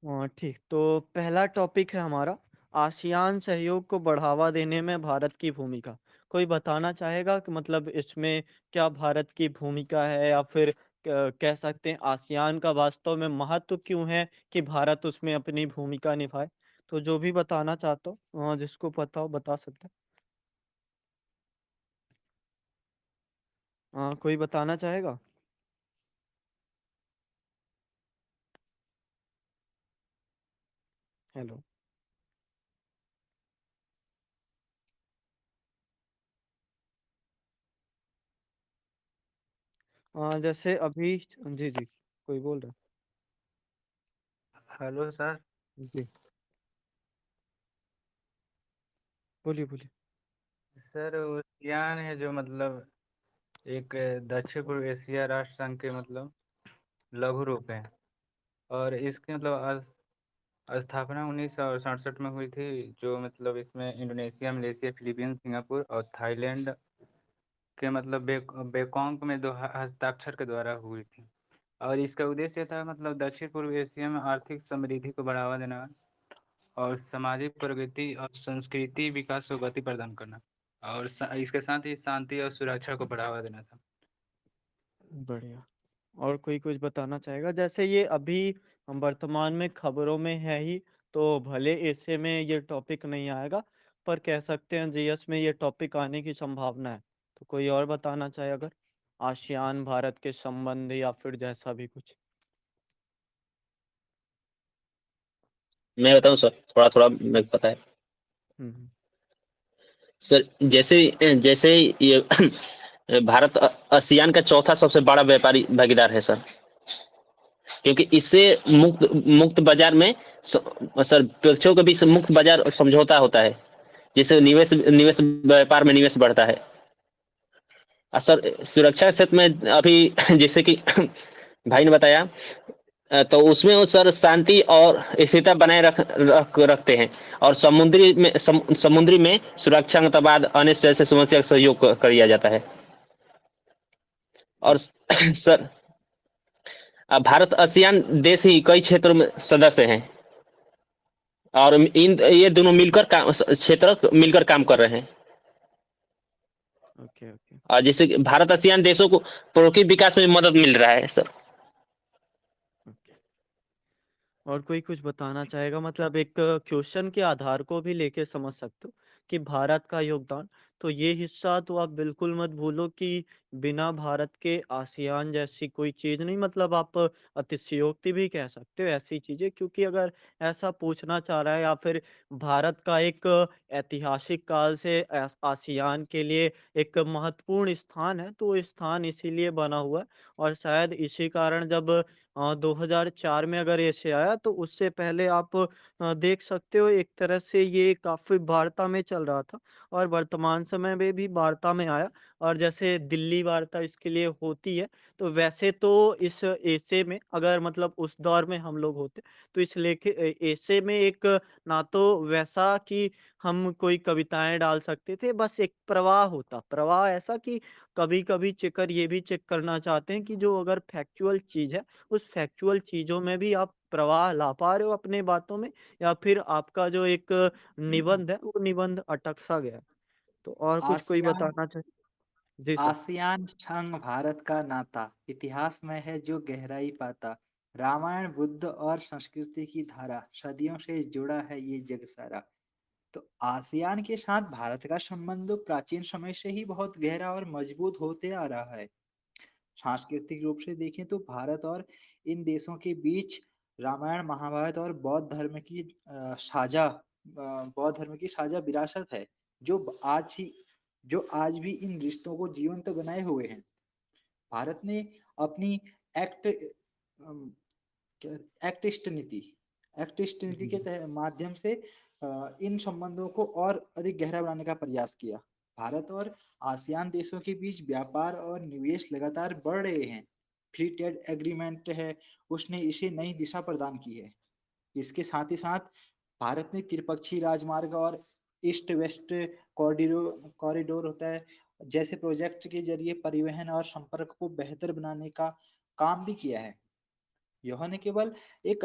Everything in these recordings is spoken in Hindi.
ठीक, तो पहला टॉपिक है हमारा आसियान सहयोग को बढ़ावा देने में भारत की भूमिका। कोई बताना चाहेगा कि मतलब इसमें क्या भारत की भूमिका है, या फिर कह सकते हैं आसियान का वास्तव में महत्व क्यों है कि भारत उसमें अपनी भूमिका निभाए। तो जो भी बताना चाहता हो, जिसको पता हो बता सकते हैं। कोई बताना चाहेगा? हेलो। जैसे अभी जी जी, कोई बोल रहा हेलो सर। है? जी, बोलिए बोलिए। सर उद्यान है जो मतलब एक दक्षिण पूर्व एशिया राष्ट्र संघ के मतलब लघु रूप है। और इसकी मतलब स्थापना 1967 में हुई थी, जो मतलब इसमें इंडोनेशिया, मलेशिया, फिलीपींस, सिंगापुर और थाईलैंड के मतलब बेकोंग में दो हस्ताक्षर के द्वारा हुई थी। और इसका उद्देश्य था मतलब दक्षिण पूर्व एशिया में आर्थिक समृद्धि को बढ़ावा देना और सामाजिक प्रगति और संस्कृति विकास को गति प्रदान करना, और इसके साथ ही शांति और सुरक्षा को बढ़ावा देना था। बढ़िया। और कोई कुछ बताना चाहेगा? जैसे ये अभी हम वर्तमान में खबरों में है ही, तो भले ऐसे में ये टॉपिक नहीं आएगा, पर कह सकते हैं जीएस में ये टॉपिक आने की संभावना है। तो कोई और बताना चाहे अगर आसियान भारत के संबंध या फिर जैसा भी कुछ। मैं बताऊं सर, थोड़ा थोड़ा मेरे को पता है। हम्म। सर जैसे जैसे ये भारत आसियान का चौथा सबसे बड़ा व्यापारी भागीदार है सर। क्योंकि इससे मुक्त मुक्त बाजार में सर पक्षों के बीच मुक्त बाजार समझौता होता है, जिससे निवेश निवेश व्यापार में निवेश बढ़ता है। और सर सुरक्षा क्षेत्र में अभी जैसे कि भाई ने बताया, तो उसमें वो सर शांति और स्थिरता बनाए रखते हैं। और समुद्री में सुरक्षा आतंकवाद अन्य जैसे समस्या का सहयोग किया जाता है। और सर भारत आसियान देश ही कई क्षेत्रों में सदस्य हैं, और इन ये दोनों मिलकर काम क्षेत्र मिलकर काम कर रहे हैं। Okay okay. और जैसे कि भारत आसियान देशों को प्रौद्योगिकी विकास में मदद मिल रहा है सर। ओके। और कोई कुछ बताना चाहेगा? मतलब एक क्वेश्चन के आधार को भी लेके समझ सकते हो कि भारत का योगदान, तो ये हिस्सा तो आप बिल्कुल मत भूलो कि बिना भारत के आसियान जैसी कोई चीज नहीं। मतलब आप अतिशयोक्ति भी कह सकते हो ऐसी चीजें, क्योंकि अगर ऐसा पूछना चाह रहा है, या फिर भारत का एक ऐतिहासिक काल से आसियान के लिए एक महत्वपूर्ण स्थान है, तो वो स्थान इसीलिए बना हुआ है। और शायद इसी कारण जब 2004 में अगर ऐसे आया, तो उससे पहले आप देख सकते हो एक तरह से ये काफी वार्ता में चल रहा था, और वर्तमान समय में भी वार्ता में आया। और जैसे दिल्ली वार्ता इसके लिए होती है, तो वैसे तो इस ऐसे में अगर मतलब उस दौर में हम लोग होते, तो इस लेखे ऐसे में एक ना तो वैसा कि हम कोई कविताएं डाल सकते थे, बस एक प्रवाह होता, प्रवाह ऐसा कि कभी कभी चेकर ये भी चेक करना चाहते हैं कि जो अगर फैक्चुअल चीज है, उस फैक्चुअल चीजों में भी आप प्रवाह ला पा रहे हो अपने बातों में, या फिर आपका जो एक निबंध है वो निबंध अटक सा गया है। तो और कुछ कोई आसियान बताना चाहे? जी सर। आसियान संघ भारत का नाता इतिहास में है जो गहराई पाता। रामायण, बुद्ध और संस्कृति की धारा सदियों से जुड़ा है ये जग सारा। तो आसियान के साथ भारत का संबंध प्राचीन समय से ही बहुत गहरा और मजबूत होते आ रहा है। सांस्कृतिक रूप से देखें तो भारत और इन देशों के बीच रामायण, महाभारत और बौद्ध धर्म की साझा विरासत है, जो आज ही जो आज भी इन रिश्तों को जीवंत बनाए हुए हैं। भारत ने अपनी एक्ट अम, एक्ट ईस्ट नीति एक्ट ईस्ट नीति जी के माध्यम से इन संबंधों को और अधिक गहरा बनाने का प्रयास किया। भारत और आसियान देशों के बीच व्यापार और निवेश लगातार बढ़ रहे हैं। फ्री ट्रेड एग्रीमेंट है, उसने इसे नई दिशा प्रदान की है। इसके साथ ही साथ भारत ने त्रिपक्षीय राजमार्ग और ईस्ट वेस्ट कॉरिडोर होता है जैसे प्रोजेक्ट के जरिए परिवहन और संपर्क को बेहतर बनाने का काम भी किया है। यह न केवल एक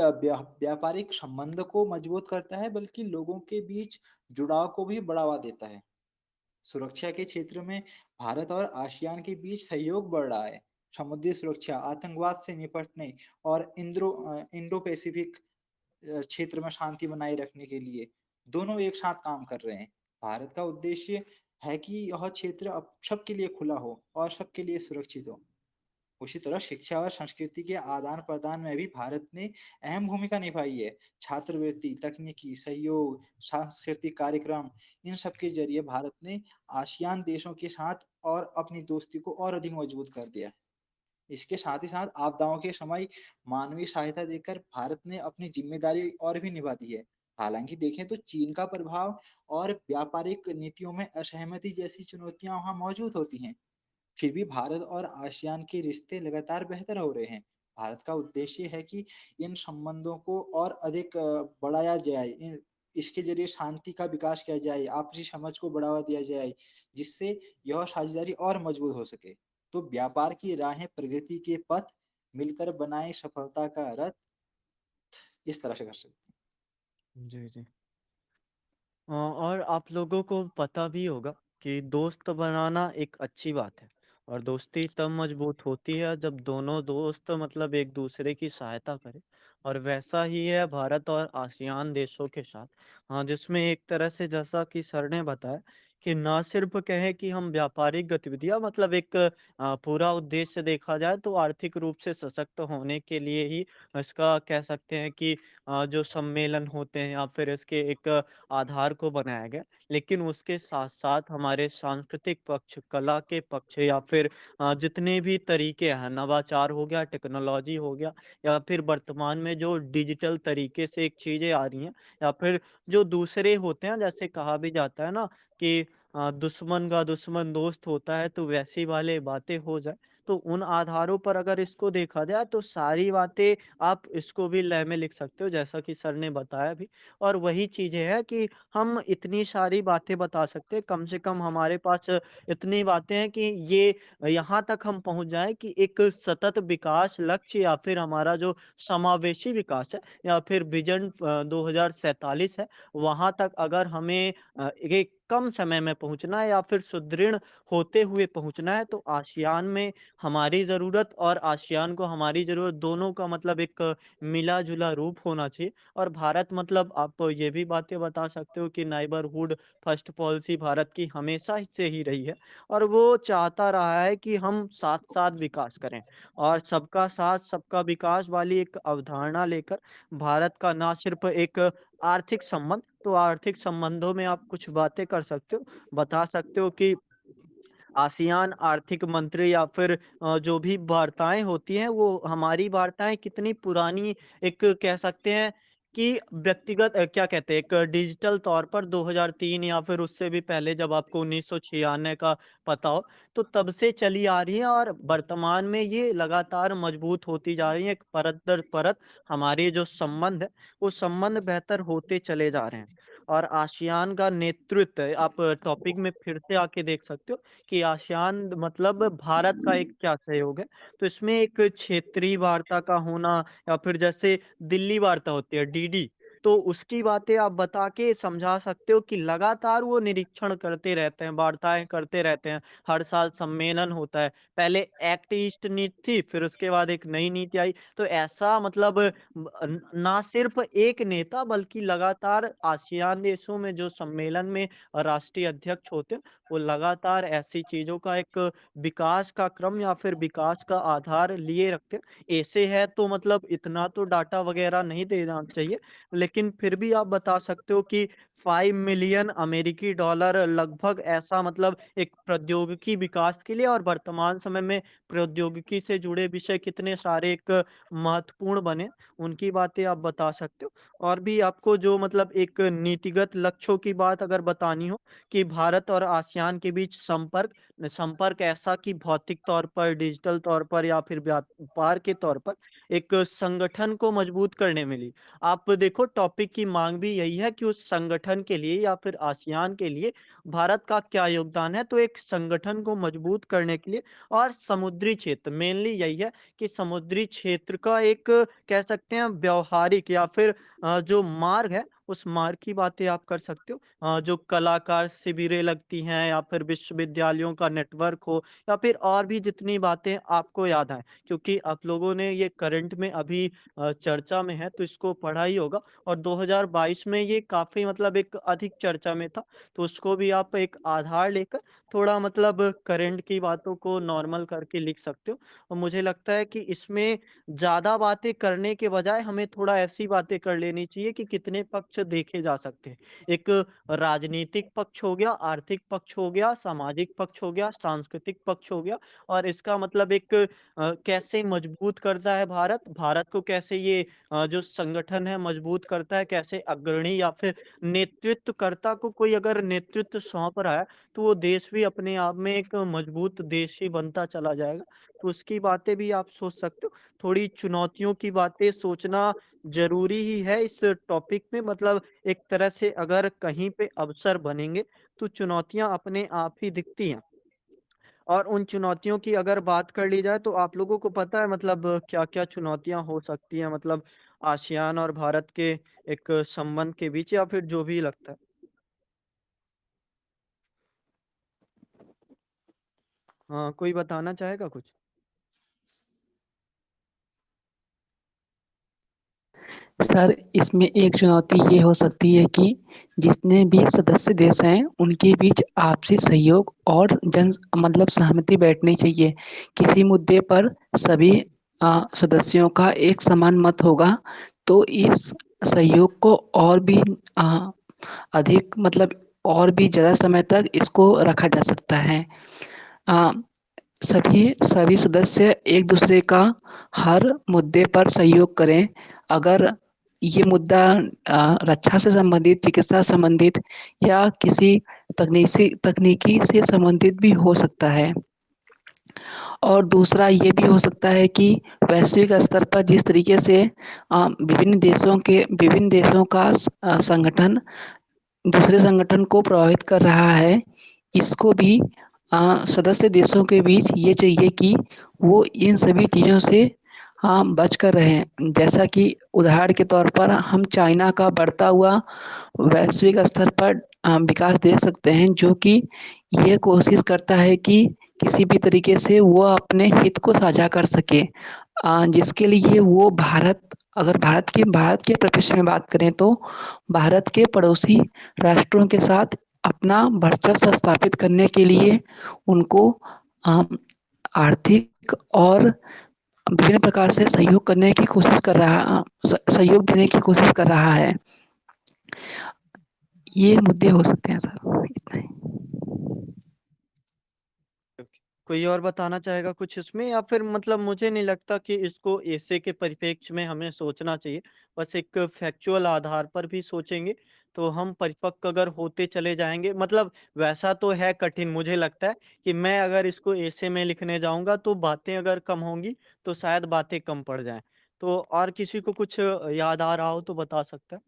व्यापारिक संबंध को मजबूत करता है, बल्कि लोगों के बीच जुड़ाव को भी बढ़ावा देता है। सुरक्षा के क्षेत्र में भारत और आसियान के बीच सहयोग बढ़ रहा है। समुद्री सुरक्षा, आतंकवाद से निपटने और इंडो पैसिफिक क्षेत्र में शांति बनाए रखने के लिए दोनों एक साथ काम कर रहे हैं। भारत का उद्देश्य है कि यह क्षेत्र अब सबके लिए खुला हो और सबके लिए सुरक्षित हो। उसी तरह शिक्षा और संस्कृति के आदान-प्रदान में भी भारत ने अहम भूमिका निभाई है। छात्रवृत्ति, तकनीकी सहयोग, सांस्कृतिक कार्यक्रम, इन सब के ज़रिए भारत ने आसियान देशों के साथ और अपनी दोस्ती को और अधिक मजबूत कर दिया। इसके साथ ही साथ आपदाओं के समय मानवीय सहायता देकर भारत ने अपनी जिम्मेदारी और भी निभा दी है। हालाँकि देखें तो चीन का प्रभाव और व्यापारिक नीतियों में असहमति जैसी चुनौतियाँ वहाँ मौजूद होती हैं। फिर भी भारत और आसियान के रिश्ते लगातार बेहतर हो रहे हैं। भारत का उद्देश्य है कि इन संबंधों को और अधिक बढ़ाया जाए। इसके ज़रिए शांति का विकास किया जाए, आपसी समझ को बढ़ावा दिया जाए, जिससे यह साझेदारी और मजबूत हो सके। तो व्यापार की राहें प्रगति के पथ, मिलकर बनाएँ सफलता का रथ, इस तरह से कर सकते हैं। जी, जी। और आप लोगों को पता भी होगा कि दोस्त बनाना एक अच्छी बात है और दोस्ती तब मजबूत होती है जब दोनों दोस्त मतलब एक दूसरे की सहायता करें और वैसा ही है भारत और आसियान देशों के साथ। हाँ, जिसमें एक तरह से जैसा कि सर ने बताया कि ना सिर्फ कहें कि हम व्यापारिक गतिविधियां मतलब एक पूरा उद्देश्य देखा जाए तो आर्थिक रूप से सशक्त होने के लिए ही इसका कह सकते हैं कि जो सम्मेलन होते हैं या फिर इसके एक आधार को बनाया गया। लेकिन उसके साथ-साथ हमारे सांस्कृतिक पक्ष, कला के पक्ष या फिर जितने भी तरीके हैं, नवाचार हो गया, टेक्नोलॉजी हो गया या फिर वर्तमान में जो डिजिटल तरीके से एक चीज़ें आ रही हैं या फिर जो दूसरे होते हैं, जैसे कहा भी जाता है ना कि दुश्मन का दुश्मन दोस्त होता है, तो वैसी वाली बातें हो जाए। तो उन आधारों पर अगर इसको देखा जाए, तो सारी बातें आप इसको भी लय में लिख सकते हो, जैसा कि सर ने बताया भी। और वही चीज़ें हैं कि हम इतनी सारी बातें बता सकते हैं, कम से कम हमारे पास इतनी बातें हैं कि ये यहाँ तक हम पहुँच जाएँ कि एक सतत विकास लक्ष्य या फिर हमारा जो समावेशी विकास है या फिर विज़न 2047 है, वहाँ तक अगर हमें एक कम समय में पहुँचना है या फिर सुदृढ़ होते हुए पहुँचना है, तो आसियान में हमारी ज़रूरत और आसियान को हमारी ज़रूरत दोनों का मतलब एक मिला-जुला रूप होना चाहिए। और भारत मतलब आप ये भी बातें बता सकते हो कि नेबरहुड फर्स्ट पॉलिसी भारत की हमेशा से ही रही है और वो चाहता रहा है कि हम साथ-साथ विकास करें और सबका साथ सबका विकास वाली एक अवधारणा लेकर भारत का ना सिर्फ एक आर्थिक संबंध, तो आर्थिक संबंधों में आप कुछ बातें कर सकते हो, बता सकते हो कि आसियान आर्थिक मंत्री या फिर जो भी वार्ताएँ होती हैं, वो हमारी वार्ताएँ कितनी पुरानी एक कह सकते हैं कि व्यक्तिगत क्या कहते हैं, एक डिजिटल तौर पर 2003 या फिर उससे भी पहले जब आपको 1996 का पता हो, तो तब से चली आ रही है और वर्तमान में ये लगातार मजबूत होती जा रही है। एक परत दर परत हमारे जो संबंध है, वो संबंध बेहतर होते चले जा रहे हैं। और आसियान का नेतृत्व आप टॉपिक में फिर से आके देख सकते हो कि आसियान मतलब भारत का एक क्या सहयोग है। तो इसमें एक क्षेत्रीय वार्ता का होना या फिर जैसे दिल्ली वार्ता होती है डीडी, तो उसकी बातें आप बता के समझा सकते हो कि लगातार वो निरीक्षण करते रहते हैं, वार्ताएँ करते रहते हैं। हर साल सम्मेलन होता है। पहले एक्ट ईस्ट नीति थी, फिर उसके बाद एक नई नीति आई। तो ऐसा मतलब ना सिर्फ़ एक नेता बल्कि लगातार आसियान देशों में जो सम्मेलन में राष्ट्रीय अध्यक्ष होते हैं, वो लगातार ऐसी चीज़ों का एक विकास का क्रम या फिर विकास का आधार लिए रखते हैं। ऐसे है तो मतलब इतना तो डाटा वग़ैरह नहीं देना चाहिए, लेकिन फिर भी आप बता सकते हो कि 5 मिलियन अमेरिकी डॉलर लगभग ऐसा मतलब एक प्रौद्योगिकी विकास के लिए और वर्तमान समय में प्रौद्योगिकी से जुड़े विषय कितने सारे एक महत्वपूर्ण बने, उनकी बातें आप बता सकते हो। और भी आपको जो मतलब एक नीतिगत लक्ष्यों की बात अगर बतानी हो कि भारत और आसियान के बीच संपर्क संपर्क ऐसा कि भौतिक तौर पर, डिजिटल तौर पर या फिर व्यापार के तौर पर एक संगठन को मजबूत करने में ली। आप देखो टॉपिक की माँग भी यही है कि उस संगठन संगठन के लिए या फिर आसियान के लिए भारत का क्या योगदान है? तो एक संगठन को मजबूत करने के लिए और समुद्री क्षेत्र मेनली यही है कि समुद्री क्षेत्र का एक कह सकते हैं व्यावहारिक या फिर जो मार्ग है, उस मार्ग की बातें आप कर सकते हो। जो कलाकार शिविरें लगती हैं या फिर विश्वविद्यालयों का नेटवर्क हो या फिर और भी जितनी बातें आपको याद आएँ, क्योंकि आप लोगों ने ये करंट में अभी चर्चा में है तो इसको पढ़ा ही होगा और 2022 में ये काफ़ी मतलब एक अधिक चर्चा में था, तो उसको भी आप एक आधार लेकर थोड़ा मतलब करंट की बातों को नॉर्मल करके लिख सकते हो। और मुझे लगता है कि इसमें ज़्यादा बातें करने के बजाय हमें थोड़ा ऐसी बातें कर लेनी चाहिए कि कितने पक्ष देखे जा सकते हैं। एक राजनीतिक पक्ष हो गया, आर्थिक पक्ष हो गया, सामाजिक पक्ष हो गया, सांस्कृतिक पक्ष हो गया और इसका मतलब एक कैसे मजबूत करता है भारत, भारत को कैसे ये जो संगठन है मजबूत करता है, कैसे अग्रणी या फिर नेतृत्वकर्ता को कोई अगर नेतृत्व सौंप रहा है, तो वो देश भी अपने आप में एक मजबूत देश ही बनता चला जाएगा। तो उसकी बातें भी आप सोच सकते हो। थोड़ी चुनौतियों की बातें सोचना ज़रूरी ही है इस टॉपिक में मतलब एक तरह से अगर कहीं पे अवसर बनेंगे, तो चुनौतियाँ अपने आप ही दिखती हैं। और उन चुनौतियों की अगर बात कर ली जाए तो आप लोगों को पता है मतलब क्या-क्या चुनौतियाँ हो सकती हैं मतलब आसियान और भारत के एक संबंध के बीच या फिर जो भी लगता है? हाँ, कोई बताना चाहेगा कुछ? सर, इसमें एक चुनौती ये हो सकती है कि जितने भी सदस्य देश हैं, उनके बीच आपसी सहयोग और मतलब सहमति बैठनी चाहिए। किसी मुद्दे पर सभी सदस्यों का एक समान मत होगा, तो इस सहयोग को और भी अ, अधिक मतलब और भी ज़्यादा समय तक इसको रखा जा सकता है। अ, सभी सभी सदस्य एक-दूसरे का हर मुद्दे पर सहयोग करें। अगर ये मुद्दा रक्षा से संबंधित, चिकित्सा से संबंधित या किसी तकनीकी से संबंधित भी हो सकता है। और दूसरा ये भी हो सकता है कि वैश्विक स्तर पर जिस तरीके से विभिन्न देशों का संगठन दूसरे संगठन को प्रभावित कर रहा है, इसको भी सदस्य देशों के बीच ये चाहिए कि वो इन सभी चीज़ों से बच कर रहें। जैसा कि उदाहरण के तौर पर हम चाइना का बढ़ता हुआ वैश्विक स्तर पर विकास देख सकते हैं, जो कि ये कोशिश करता है कि किसी भी तरीके से वो अपने हित को साझा कर सके। जिसके लिए वो अगर भारत के परिप्रेक्ष्य में बात करें तो भारत के पड़ोसी राष्ट्रों के साथ अपना वर्चस्व स्थापित करने के लिए उनको आर्थिक और विभिन्न प्रकार से सहयोग देने की कोशिश कर रहा है। ये मुद्दे हो सकते हैं सर, इतना ही। ओके। कोई और बताना चाहेगा कुछ इसमें या फिर मतलब मुझे नहीं लगता कि इसको ऐसे के परिप्रेक्ष्य में हमें सोचना चाहिए। बस एक फैक्चुअल आधार पर भी सोचेंगे तो हम परिपक्व अगर होते चले जाएँगे मतलब वैसा तो है कठिन मुझे लगता है कि मैं अगर इसको ऐसे में लिखने जाऊँगा तो बातें अगर कम होंगी तो शायद बातें कम पड़ जाएँ। तो और किसी को कुछ याद आ रहा हो तो बता सकता है?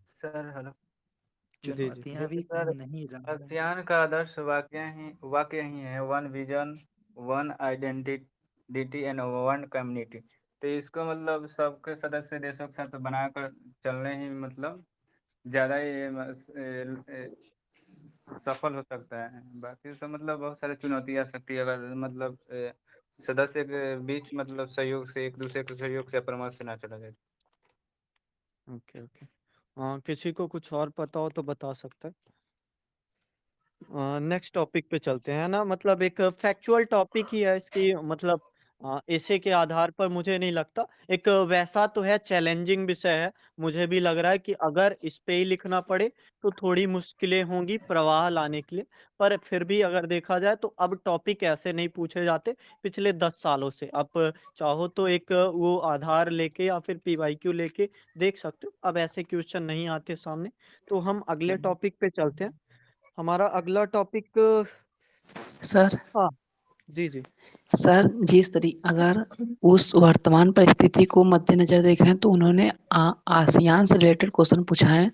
Sir hello. जी, जी। चुनौतियां भी जैसे कम सर नहीं रहा। आसियान का आदर्श वाक्य ही है, one vision, one identity and one community. तो इसको मतलब सबके सदस्य देशों के साथ बनाकर चलने ही मतलब ज़्यादा ही सफल हो सकता है। बाकी सब मतलब बहुत सारी चुनौती आ सकती है अगर मतलब सदस्य के बीच मतलब सहयोग से एक दूसरे के सहयोग से परामर्श से ना चला जाए। Okay, okay. किसी को कुछ और पता हो तो बता सकता है। नेक्स्ट टॉपिक पे चलते हैं ना मतलब एक फैक्चुअल टॉपिक ही है इसकी मतलब ऐसे के आधार पर मुझे नहीं लगता एक वैसा तो है चैलेंजिंग विषय है मुझे भी लग रहा है कि अगर इस पे ही लिखना पड़े तो थोड़ी मुश्किलें होंगी प्रवाह लाने के लिए पर फिर भी अगर देखा जाए तो अब टॉपिक ऐसे नहीं पूछे जाते पिछले 10 सालों से आप चाहो तो एक वो आधार लेके या फिर पीवाईक्यू लेके देख सकते हो अब ऐसे क्वेश्चन नहीं आते सामने तो हम अगले टॉपिक पे चलते हैं हमारा अगला टॉपिक सर, हाँ, जी, जी। सर अगर उस वर्तमान परिस्थिति को मद्देनजर देखें तो उन्होंने आसियान से रिलेटेड क्वेश्चन पूछा है।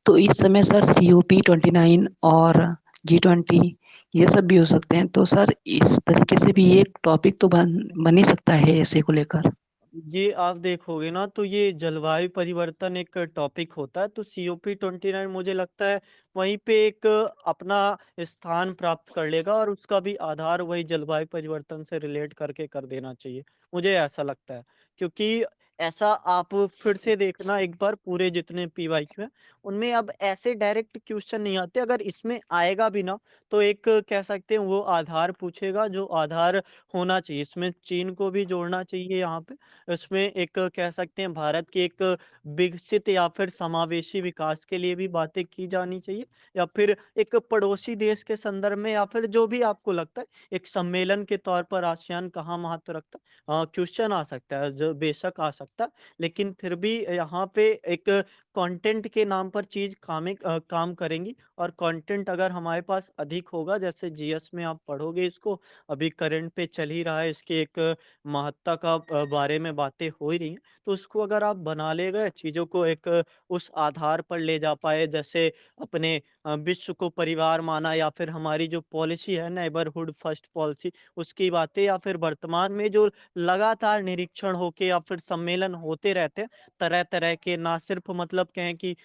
तो इस समय सर COP29 और G20 ये सब भी हो सकते हैं। तो सर इस तरीके से भी एक टॉपिक तो बन ही सकता है ऐसे को लेकर। ये आप देखोगे ना तो ये जलवायु परिवर्तन एक टॉपिक होता है, तो COP29 मुझे लगता है वहीं पे एक अपना स्थान प्राप्त कर लेगा, और उसका भी आधार वही जलवायु परिवर्तन से रिलेट करके कर देना चाहिए, मुझे ऐसा लगता है। क्योंकि ऐसा आप फिर से देखना एक बार, पूरे जितने PYQ हैं उनमें अब ऐसे डायरेक्ट क्वेश्चन नहीं आते, अगर इसमें आएगा भी ना तो एक कह सकते हैं वो आधार पूछेगा जो आधार होना चाहिए। इसमें चीन को भी जोड़ना चाहिए यहाँ पे, इसमें एक कह सकते हैं भारत की एक विकसित या फिर समावेशी विकास के लिए भी बातें की जानी चाहिए, या फिर एक पड़ोसी देश के संदर्भ में, या फिर जो भी आपको लगता है एक सम्मेलन के तौर पर आसियान कहाँ महत्व रखता है। क्वेश्चन आ सकता है, जो बेशक आ सकता है, लेकिन फिर भी यहाँ पे एक कंटेंट के नाम पर चीज काम करेंगी, और कंटेंट अगर हमारे पास अधिक होगा, जैसे GS में आप पढ़ोगे इसको, अभी करंट पे चल ही रहा है, इसके एक महत्ता का बारे में बातें हो ही रही हैं, तो उसको अगर आप बना ले गए चीज़ों को एक उस आधार पर ले जा पाए, जैसे अपने विश्व को परिवार माना, या फिर हमारी जो पॉलिसी है नेबरहुड फर्स्ट पॉलिसी उसकी बातें, या फिर वर्तमान में जो लगातार निरीक्षण होके या फिर सम्मेलन होते रहते हैं तरह तरह के, ना सिर्फ मतलब कहें कि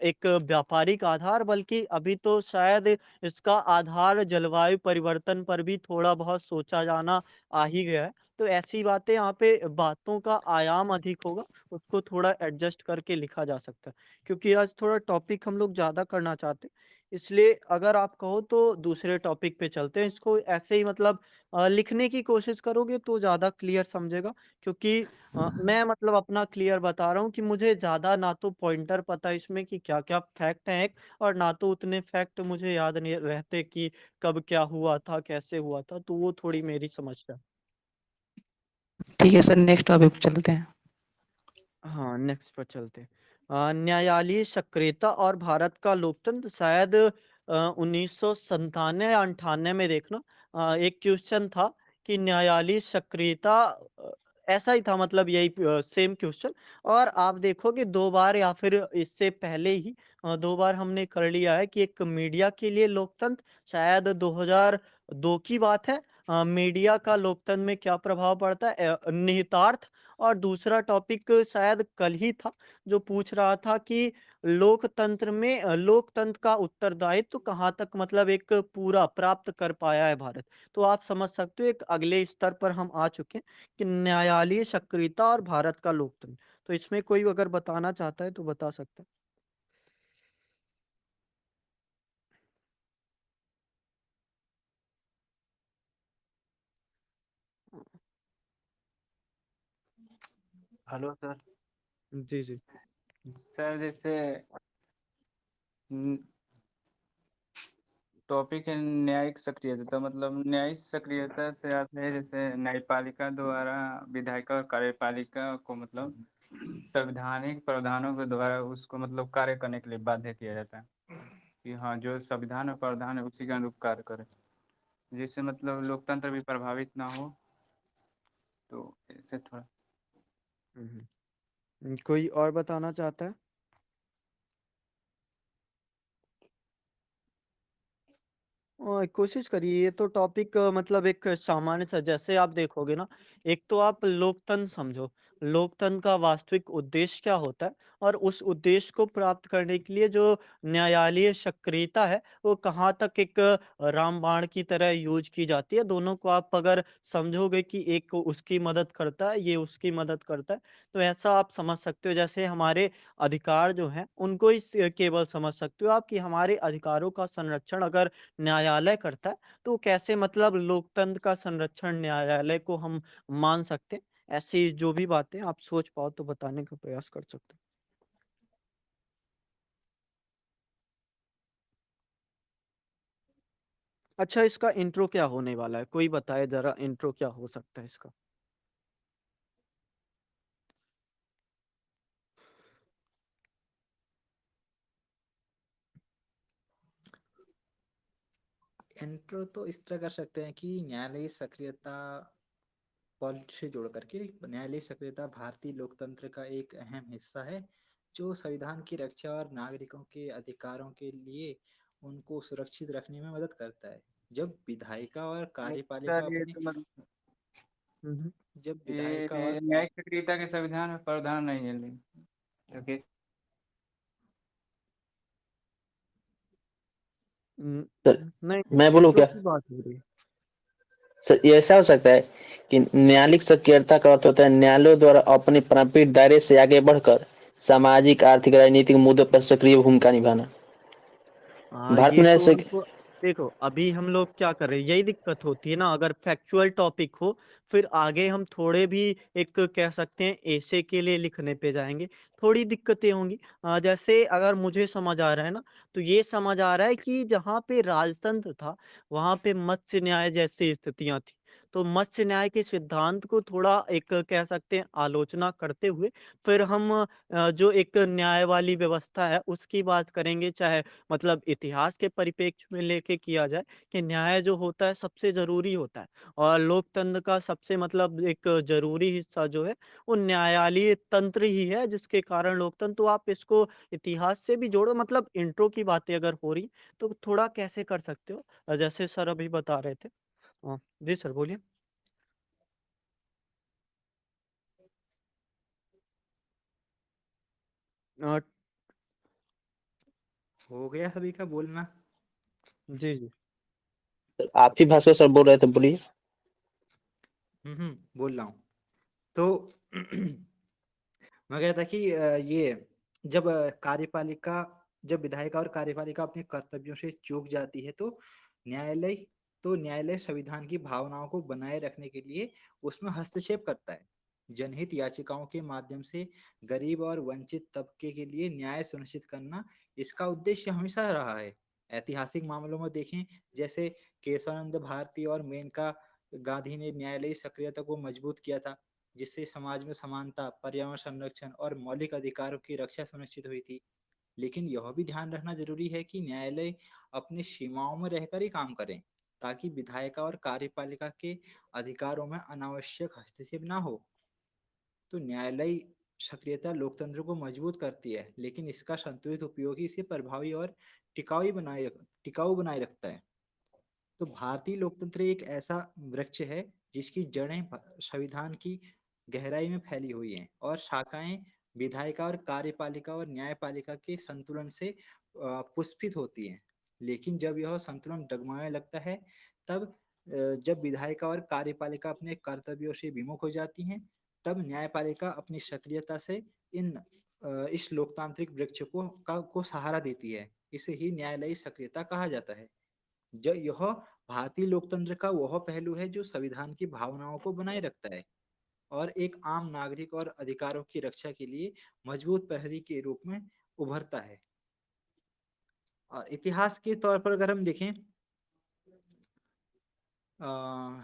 एक व्यापारिक आधार, बल्कि अभी तो शायद इसका आधार जलवायु परिवर्तन पर भी थोड़ा बहुत सोचा जाना आ ही गया है। तो ऐसी बातें यहाँ पे बातों का आयाम अधिक होगा, उसको थोड़ा एडजस्ट करके लिखा जा सकता है, क्योंकि आज थोड़ा टॉपिक हम लोग ज़्यादा करना चाहते हैं, इसलिए अगर आप कहो तो दूसरे टॉपिक पे चलते हैं, इसको ऐसे ही मतलब लिखने की कोशिश करोगे तो ज़्यादा क्लियर समझेगा, क्योंकि मैं मतलब अपना क्लियर बता रहा हूँ कि मुझे ज़्यादा ना तो पॉइंटर पता है इसमें कि क्या क्या फैक्ट हैं, और ना तो उतने फैक्ट मुझे याद नहीं रहते कि कब क्या हुआ था, कैसे हुआ था, तो वो थोड़ी मेरी समस्या। ठीक है सर, नेक्स्ट टॉपिक पे चलते हैं। हाँ, नेक्स्ट पर चलते हैं। न्यायालयीय सक्रियता और भारत का लोकतंत्र, शायद 1997 या 98 में देखना एक क्वेश्चन था कि न्यायालयीय सक्रियता, ऐसा ही था, मतलब यही सेम क्वेश्चन, और आप देखोगे 2 बार या फिर इससे पहले ही 2 बार हमने कर लिया है कि एक मीडिया के लिए लोकतंत्र, शायद 2002 की बात है, मीडिया का लोकतंत्र में क्या प्रभाव पड़ता है, निहितार्थ, और दूसरा टॉपिक शायद कल ही था जो पूछ रहा था कि लोकतंत्र में लोकतंत्र का उत्तरदायित्व कहाँ तक मतलब एक पूरा प्राप्त कर पाया है भारत। तो आप समझ सकते हो एक अगले स्तर पर हम आ चुके हैं कि न्यायालयीय सक्रियता और भारत का लोकतंत्र। तो इसमें कोई अगर बताना चाहता है तो बता सकता है। Hello sir. जी जी। सर जैसे टॉपिक है न्यायिक सक्रियता, तो मतलब न्यायिक सक्रियता से आता है जैसे न्यायपालिका द्वारा विधायिका और कार्यपालिका को मतलब संवैधानिक प्रावधानों के द्वारा उसको मतलब कार्य करने के लिए बाध्य किया जाता है कि हाँ जो संविधान और प्रावधान है उसी के अनुरूप कार्य करे, जिससे मतलब लोकतंत्र भी प्रभावित ना हो। तो ऐसे थोड़ा कोई और बताना चाहता है? कोशिश करिए, ये तो टॉपिक मतलब एक सामान्य सा, जैसे आप देखोगे ना, एक तो आप लोकतंत्र समझो, लोकतंत्र का वास्तविक उद्देश्य क्या होता है, और उस उद्देश्य को प्राप्त करने के लिए जो न्यायालयीय सक्रियता है वो कहाँ तक एक रामबाण की तरह यूज की जाती है। दोनों को आप अगर समझोगे कि एक उसकी मदद करता है, ये उसकी मदद करता है, तो ऐसा आप समझ सकते हो। जैसे हमारे अधिकार जो हैं उनको ही केवल समझ सकते हो आप कि हमारे अधिकारों का संरक्षण अगर न्यायालय करता है, तो कैसे मतलब लोकतंत्र का संरक्षण न्यायालय को हम मान सकते हैं। ऐसी जो भी बातें आप सोच पाओ तो बताने का प्रयास कर सकते हैं। अच्छा, इसका इंट्रो क्या होने वाला है, कोई बताए जरा, इंट्रो क्या हो सकता है इसका? इंट्रो तो इस तरह कर सकते हैं कि न्यायालयीय सक्रियता पॉलिटी से जोड़ करके न्यायालयीय सक्रियता भारतीय लोकतंत्र का एक अहम हिस्सा है जो संविधान की रक्षा और नागरिकों के अधिकारों के लिए उनको सुरक्षित रखने में मदद करता है। जब विधायिका और नहीं कार्यपालिका सर, ये अपने तो मतलब हम्म, जब विधायिका ये और न्यायिक सक्रियता के संविधान में प्रावधान नहीं है, तो सर नहीं, मैं बोलूँ इंट्रो क्या? की बात हो रही है। सर ये ऐसा हो सकता है कि न्यायालयिक सक्रियता का अर्थ होता है न्यायालयों द्वारा अपने प्रारंभिक दायरे से आगे बढ़कर सामाजिक, आर्थिक, राजनीतिक मुद्दों पर सक्रिय भूमिका निभाना। हाँ, भारत ये में तो ऐसे हमको देखो, अभी हम लोग क्या कर रहे हैं, यही दिक्कत होती है ना, अगर फैक्चुअल टॉपिक हो फिर आगे हम थोड़े भी एक कह सकते हैं ऐसे के लिए लिखने पे जाएंगे, थोड़ी दिक्कतें होंगी। जैसे अगर मुझे समझ आ रहा है ना, तो ये समझ आ रहा है कि जहाँ पे राजतंत्र था वहां पे मत्स्य न्याय जैसी स्थितियां थी, तो मत्स्य न्याय के सिद्धांत को थोड़ा एक कह सकते हैं आलोचना करते हुए फिर हम जो एक न्याय वाली व्यवस्था है उसकी बात करेंगे, चाहे मतलब इतिहास के परिप्रेक्ष्य में लेके किया जाए कि न्याय जो होता है सबसे जरूरी होता है, और लोकतंत्र का सबसे मतलब एक जरूरी हिस्सा जो है वो न्यायालयीय तंत्र ही है, जिसके कारण लोकतंत्र। तो आप इसको इतिहास से भी जोड़ो, मतलब इंट्रो की बातें अगर हो रही तो थोड़ा कैसे कर सकते हो, जैसे सर अभी बता रहे थे। जी सर बोलिए। अ, हो गया सभी का बोलना। जी जी। आप ही भास्कर सर बोल रहे थे, बोलिए। बोल रहा हूँ। तो मैं कह रहा था कि ये जब कार्यपालिका जब विधायिका और कार्यपालिका अपने कर्तव्यों से चूक जाती है न्यायालय न्यायालय संविधान की भावनाओं को बनाए रखने के लिए उसमें हस्तक्षेप करता है। जनहित याचिकाओं के माध्यम से गरीब और वंचित तबके के लिए न्याय सुनिश्चित करना इसका उद्देश्य हमेशा रहा है। ऐतिहासिक मामलों में देखें, जैसे केशवानंद भारती और मेनका गांधी ने न्यायालयी सक्रियता को मजबूत किया था, जिससे समाज में समानता, पर्यावरण संरक्षण और मौलिक अधिकारों की रक्षा सुनिश्चित हुई थी। लेकिन यह भी ध्यान रखना जरूरी है कि न्यायालय अपनी सीमाओं में रहकर ही काम करें, ताकि विधायिका और कार्यपालिका के अधिकारों में अनावश्यक हस्तक्षेप ना हो। तो न्यायालय सक्रियता लोकतंत्र को मजबूत करती है, लेकिन इसका संतुलित उपयोग ही इसे प्रभावी और टिकाऊ बनाए रखता है। तो भारतीय लोकतंत्र एक ऐसा वृक्ष है जिसकी जड़ें संविधान की गहराई में फैली हुई हैं और शाखाएं विधायिका और कार्यपालिका और न्यायपालिका के संतुलन से पुष्पित होती हैं। लेकिन जब यह संतुलन डगमगाने लगता है, तब जब विधायिका और कार्यपालिका अपने कर्तव्यों से विमुख हो जाती हैं, तब न्यायपालिका अपनी सक्रियता से इस लोकतांत्रिक वृक्ष को सहारा देती है। इसे ही न्यायालयी सक्रियता कहा जाता है। यह भारतीय लोकतंत्र का वह पहलू है जो संविधान की भावनाओं को बनाए रखता है और एक आम नागरिक और अधिकारों की रक्षा के लिए मजबूत प्रहरी के रूप में उभरता है। और इतिहास के तौर पर अगर हम देखें, अ,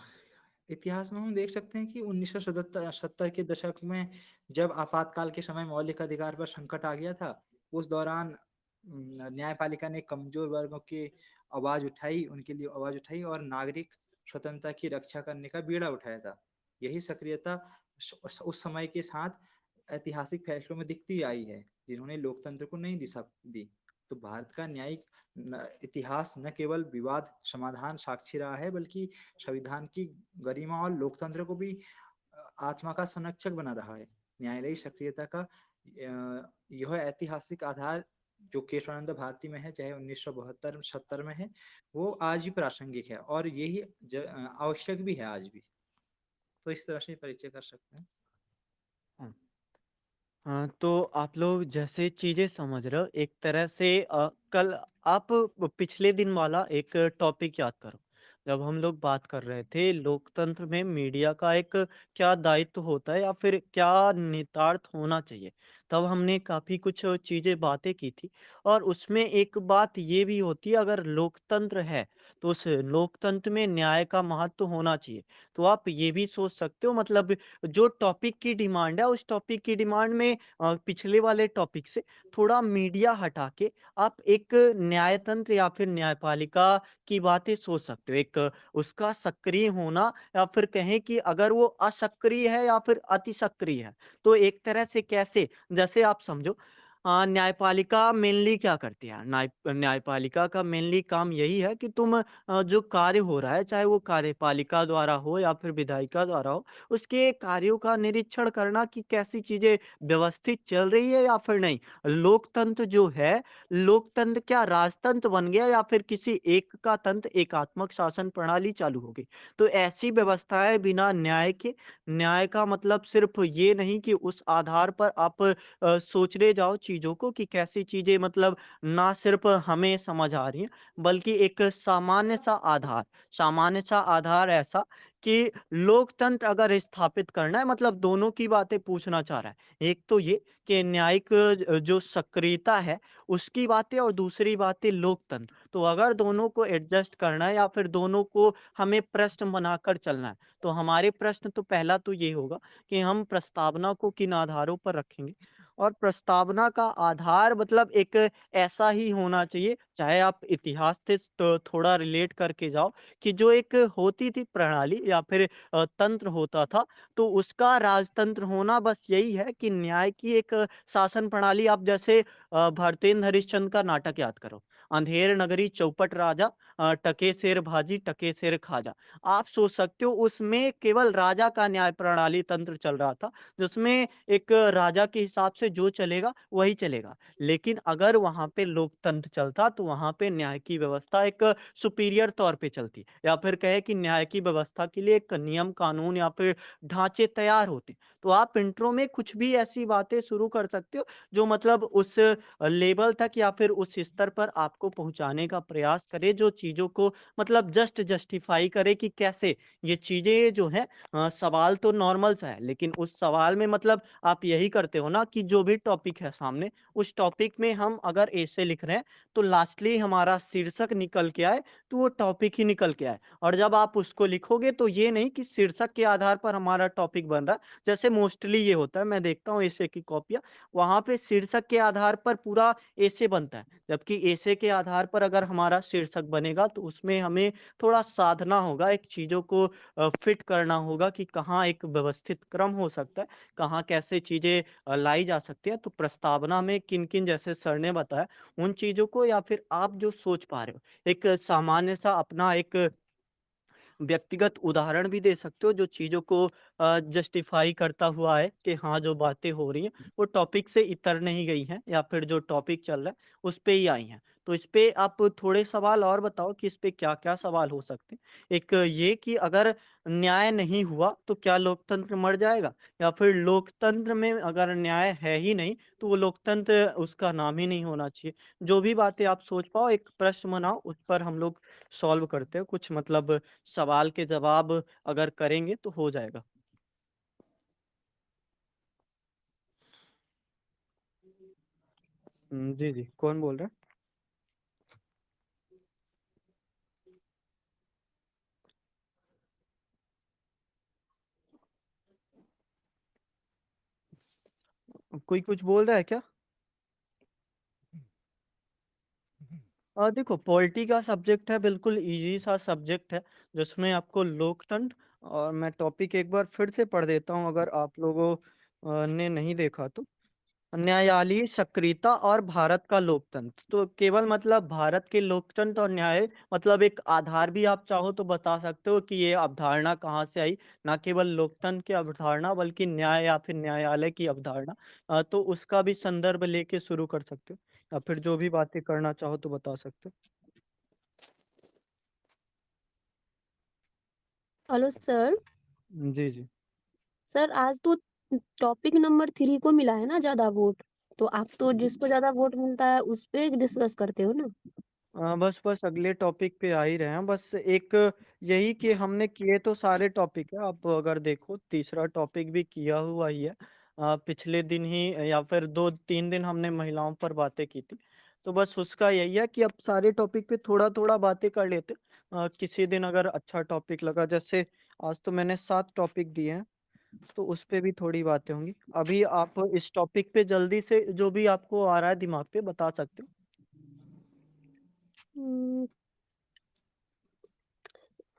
इतिहास में हम देख सकते हैं कि 1970 के दशक में जब आपातकाल के समय मौलिक अधिकार पर संकट आ गया था, उस दौरान न्यायपालिका ने कमजोर वर्गों की उनके लिए आवाज उठाई और नागरिक स्वतंत्रता की रक्षा करने का बीड़ा उठाया था। यही सक्रियता उस समय के साथ ऐतिहासिक फैसलों में दिखती आई है, जिन्होंने लोकतंत्र को नई दिशा दी। तो भारत का न्यायिक इतिहास न केवल विवाद समाधान साक्षी रहा है, बल्कि संविधान की गरिमा और लोकतंत्र को भी आत्मा का संरक्षक बना रहा है। न्यायालयी सक्रियता का यह ऐतिहासिक आधार जो केशवानंद भारती में है, चाहे 1972-70 में है, वो आज भी प्रासंगिक है और यही आवश्यक भी है आज भी। तो इस तरह से परिचय कर सकते हैं। हाँ। हाँ, तो आप लोग जैसे चीजें समझ रहे हो एक तरह से, कल आप पिछले दिन वाला एक टॉपिक याद करो, जब हम लोग बात कर रहे थे लोकतंत्र में मीडिया का एक क्या दायित्व होता है या फिर क्या निहितार्थ होना चाहिए, तब हमने काफ़ी कुछ चीज़ें बातें की थी और उसमें एक बात ये भी होती है अगर लोकतंत्र है, तो उस लोकतंत्र में न्याय का महत्व होना चाहिए। तो आप ये भी सोच सकते हो मतलब जो टॉपिक की डिमांड है, उस टॉपिक की डिमांड में पिछले वाले टॉपिक से थोड़ा मीडिया हटा के आप एक न्यायतंत्र या फिर न्यायपालिका की बातें सोच सकते हो। एक उसका सक्रिय होना या फिर कहें कि अगर वो असक्रिय है या फिर अति सक्रिय है, तो एक तरह से कैसे? जैसे आप समझो न्यायपालिका मेनली क्या करती है? न्यायपालिका का मेनली काम यही है कि तुम जो कार्य हो रहा है, चाहे वो कार्यपालिका द्वारा हो या फिर विधायिका द्वारा हो, उसके कार्यों का निरीक्षण करना कि कैसी चीज़ें व्यवस्थित चल रही है या फिर नहीं। लोकतंत्र जो है, लोकतंत्र क्या राजतंत्र बन गया या फिर किसी एक का तंत्र एकात्मक शासन प्रणाली चालू हो गई? तो ऐसी व्यवस्थाएँ बिना न्याय के न्याय का मतलब सिर्फ़ ये नहीं कि उस आधार पर आप सोचने जाओ चीज़ों को कि कैसी चीज़ें मतलब ना सिर्फ़ हमें समझ आ रही हैं, बल्कि एक सामान्य सा आधार ऐसा कि लोकतंत्र अगर स्थापित करना है मतलब दोनों की बातें पूछना चाह रहा है। एक तो ये कि न्यायिक जो सक्रियता है, उसकी बातें और दूसरी बातें लोकतंत्र। तो अगर दोनों को एडजस्ट करना है या फिर दोनों को हमें प्रश्न बनाकर चलना है, तो हमारे प्रश्न तो पहला तो ये होगा कि हम प्रस्तावना को किन आधारों पर रखेंगे और प्रस्तावना का आधार मतलब एक ऐसा ही होना चाहिए, चाहे आप इतिहास से तो थोड़ा रिलेट करके जाओ कि जो एक होती थी प्रणाली या फिर तंत्र होता था, तो उसका राजतंत्र होना बस यही है कि न्याय की एक शासन प्रणाली आप जैसे भरतेंद्र हरिश्चंद्र का नाटक याद करो, अंधेर नगरी चौपट राजा टके शेर भाजी टके शेर खाजा। आप सोच सकते हो उसमें केवल राजा का न्याय प्रणाली तंत्र चल रहा था, जिसमें एक राजा के हिसाब से जो चलेगा वही चलेगा। लेकिन अगर वहाँ पे लोकतंत्र चलता तो वहाँ पे न्याय की व्यवस्था एक सुपीरियर तौर पे चलती या फिर कहे कि न्याय की व्यवस्था के लिए एक नियम कानून या फिर ढांचे तैयार होते। तो आप इंट्रो में कुछ भी ऐसी बातें शुरू कर सकते हो जो मतलब उस लेवल तक या फिर उस स्तर पर आपको पहुँचाने का प्रयास करे जो चीज़ों को मतलब जस्टिफाई करे कि कैसे ये चीज़ें जो हैं सवाल तो नॉर्मल सा है, लेकिन उस सवाल में मतलब आप यही करते हो ना कि जो भी टॉपिक है सामने, उस टॉपिक में हम अगर ऐसे लिख रहे हैं, तो लास्टली हमारा शीर्षक निकल के आए, तो वो टॉपिक ही निकल के आए। और जब आप उसको लिखोगे तो ये नहीं कि शीर्षक के आधार पर हमारा टॉपिक बन रहा है, जैसे मोस्टली ये होता है, मैं देखता हूँ एसे की कॉपियाँ, वहाँ पे शीर्षक के आधार पर पूरा एसे बनता है। जबकि एसे के आधार पर अगर हमारा शीर्षक बनेगा, तो उसमें हमें थोड़ा साधना होगा, एक चीज़ों को फिट करना होगा कि कहाँ एक व्यवस्थित क्रम हो सकता है, कहाँ कैसे चीज़ें लाई जा सकती हैं। तो प्रस्तावना में किन-किन जैसे सर ने बताया, उन चीज़ों को या फिर आप जो सोच पा रहे हो, एक सामान्य सा अपना एक व्यक्तिगत उदाहरण भी दे सकते हो जो चीज़ों को जस्टिफ़ाई करता हुआ है कि हाँ, जो बातें हो रही हैं, वो टॉपिक से इतर नहीं गई हैं या फिर जो टॉपिक चल रहा है, उस पे ही आई हैं। तो इस पे आप थोड़े सवाल और बताओ कि इस पे क्या-क्या सवाल हो सकते हैं? एक ये कि अगर न्याय नहीं हुआ, तो क्या लोकतंत्र मर जाएगा? या फिर लोकतंत्र में अगर न्याय है ही नहीं, तो वो लोकतंत्र उसका नाम ही नहीं होना चाहिए। जो भी बातें आप सोच पाओ, एक प्रश्न बनाओ, उस पर हम लोग सॉल्व करते हैं। कुछ मतलब सवाल के जवाब अगर करेंगे तो हो जाएगा। जी, जी। कौन बोल रहा है? कोई कुछ बोल रहा है क्या? देखो पॉलिटी का सब्जेक्ट है, बिल्कुल ईज़ी सा सब्जेक्ट है, जिसमें आपको लोकतंत्र और मैं टॉपिक एक बार फिर से पढ़ देता हूँ अगर आप लोगों ने नहीं देखा तो। न्यायालयीय सक्रियता और भारत का लोकतंत्र। तो केवल मतलब भारत के लोकतंत्र और न्याय मतलब एक आधार भी आप चाहो तो बता सकते हो कि ये अवधारणा कहाँ से आई। ना केवल लोकतंत्र की अवधारणा बल्कि न्याय या फिर न्यायालय की अवधारणा। तो उसका भी संदर्भ लेके शुरू कर सकते हो या फिर जो भी बातें करना चाहो तो बता सकते हो। Hello sir. जी, जी। सर आज तो टॉपिक नंबर 3 को मिला है ना ज्यादा वोट, तो आप तो जिसको ज्यादा वोट मिलता है उस पे डिस्कस करते हो ना। बस अगले टॉपिक पे आ ही रहे हैं। बस एक यही कि हमने किए तो सारे टॉपिक है। आप अगर देखो तीसरा टॉपिक भी किया हुआ ही है। पिछले दिन ही या फिर 2-3 दिन हमने महिलाओं पर बातें की थी। तो बस उसका यही है कि अब सारे टॉपिक पे थोड़ा-थोड़ा बातें कर लेते। किसी दिन अगर अच्छा टॉपिक लगा, जैसे आज तो मैंने 7 टॉपिक दिए हैं, तो उस पे भी थोड़ी बातें होंगी। अभी आप इस टॉपिक पे जल्दी से जो भी आपको आ रहा है दिमाग पे बता सकते हो। हम्म,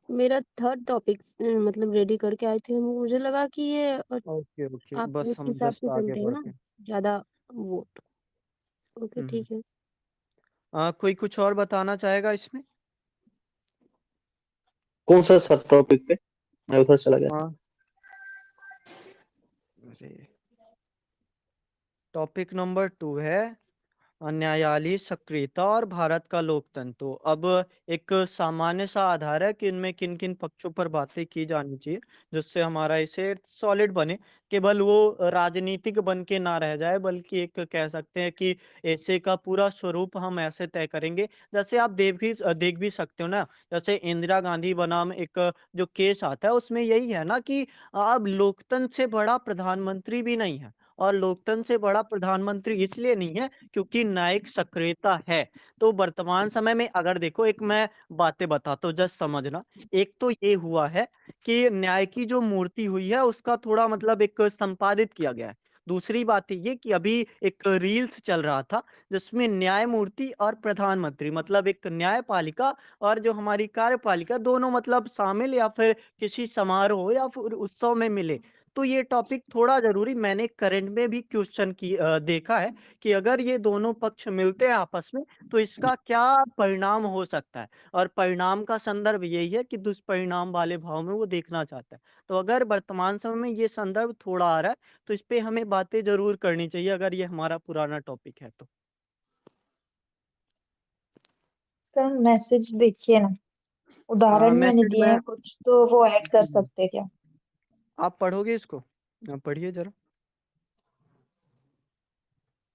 मेरा थर्ड टॉपिक मतलब रेडी करके आए थे, मुझे लगा कि ये ओके, ओके। आप बस उस हम हिसाब जस्ट से आगे चलते हैं ना, बढ़ते हैं। ज्यादा वोट। ओके, हुँ, हुँ। ठीक है। कोई कुछ और बताना चाहेगा इसमें? कौन सा सब टॉपिक पे? मैं उधर चला गया था। हाँ। अरे! टॉपिक नंबर 2 है न्यायालयीय सक्रियता और भारत का लोकतंत्र। तो अब एक सामान्य सा आधार है कि इनमें किन-किन पक्षों पर बातें की जानी चाहिए, जिससे हमारा इसे सॉलिड बने। केवल वो राजनीतिक बन के ना रह जाए, बल्कि एक कह सकते हैं कि ऐसे का पूरा स्वरूप हम ऐसे तय करेंगे, जैसे आप देख भी सकते हो ना, जैसे इंदिरा गांधी बनाम एक जो केस आता है, उसमें यही है ना कि अब लोकतंत्र से बड़ा प्रधानमंत्री भी नहीं है और लोकतंत्र से बड़ा प्रधानमंत्री इसलिए नहीं है क्योंकि न्यायिक सक्रियता है। तो वर्तमान समय में अगर देखो एक मैं बातें बताता हूँ जस्ट समझना। एक तो ये हुआ है कि न्याय की जो मूर्ति हुई है उसका थोड़ा मतलब एक संपादित किया गया है। दूसरी बात ये कि अभी एक रील्स चल रहा था जिसमें न्यायमूर्ति और प्रधानमंत्री मतलब एक न्यायपालिका और जो हमारी कार्यपालिका दोनों मतलब शामिल या फिर किसी समारोह या फिर उत्सव में मिले। तो ये टॉपिक थोड़ा ज़रूरी मैंने करंट में भी देखा है कि अगर ये दोनों पक्ष मिलते हैं आपस में, तो इसका क्या परिणाम हो सकता है? और परिणाम का संदर्भ यही है कि दुष्परिणाम वाले भाव में वो देखना चाहता है। तो अगर वर्तमान समय में ये संदर्भ थोड़ा आ रहा है, तो इस पे हमें बातें ज़रूर करनी चाहिए अगर ये हमारा पुराना टॉपिक है तो। सर मैसेज देखिए ना, उदाहरण मैंने मैसेज दिए में हैं कुछ, तो वो ऐड कर जी, जी। सकते हैं क्या? आप पढ़ोगे इसको? पढ़िए ज़रा।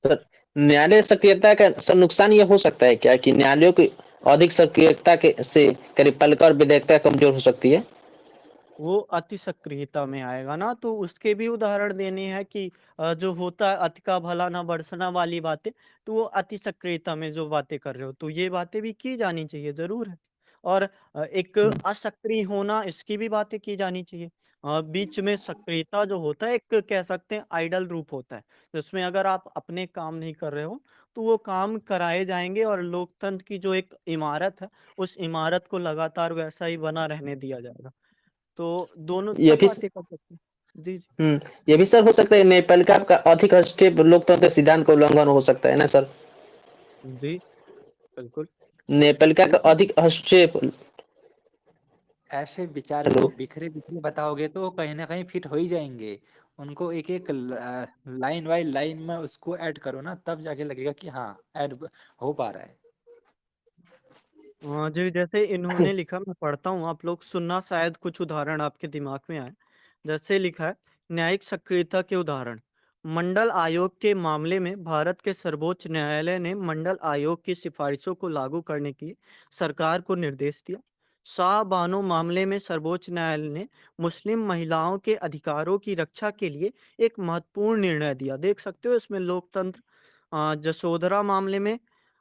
सर, न्यायालय सक्रियता का सर नुकसान ये हो सकता है क्या कि न्यायालयों की अधिक सक्रियता के से कार्यपालिका और विधेयकता कमजोर हो सकती है? वो अति सक्रियता में आएगा ना, तो उसके भी उदाहरण देने हैं कि जो होता है अति का भला ना बरसना वाली बातें, तो वो अति सक्रियता में जो बातें कर रहे हो, तो ये बातें भी की जानी चाहिए, ज़रूर है। और एक असक्रिय होना इसकी भी बातें की जानी चाहिए। बीच में सक्रियता जो होता है एक कह सकते हैं आइडल रूप होता है, जिसमें अगर आप अपने काम नहीं कर रहे हो, तो वो काम कराए जाएँगे और लोकतंत्र की जो एक इमारत है, उस इमारत को लगातार वैसा ही बना रहने दिया जाएगा। तो दोनों ये सब भी बातें कर सकते हैं। जी, जी। ये भी सर हो सकता है न्यायपालिका का अधिक हस्तक्षेप लोकतंत्र सिद्धांत का उल्लंघन हो सकता है ना सर? जी, बिल्कुल। न्यायपालिका का बिल्कुल। अधिक हस्तक्षेप। ऐसे विचार हेलो। को बिखरे बिखरे बताओगे तो कहीं ना कहीं फिट हो ही जाएंगे। उनको एक एक लाइन बाय लाइन में उसको ऐड करो ना, तब जाके लगेगा कि हाँ ऐड हो पा रहा है। जी, जैसे इन्होंने लिखा मैं पढ़ता हूँ, आप लोग सुनना शायद कुछ उदाहरण आपके दिमाग में आए। जैसे लिखा है, न्यायिक सक्रियता के उदाहरण। मंडल आयोग के मामले में भारत के सर्वोच्च न्यायालय ने मंडल आयोग की सिफारिशों को लागू करने के लिए सरकार को निर्देश दिया। शाह बानो मामले में सर्वोच्च न्यायालय ने मुस्लिम महिलाओं के अधिकारों की रक्षा के लिए एक महत्वपूर्ण निर्णय दिया। देख सकते हो इसमें लोकतंत्र। जसोदरा मामले में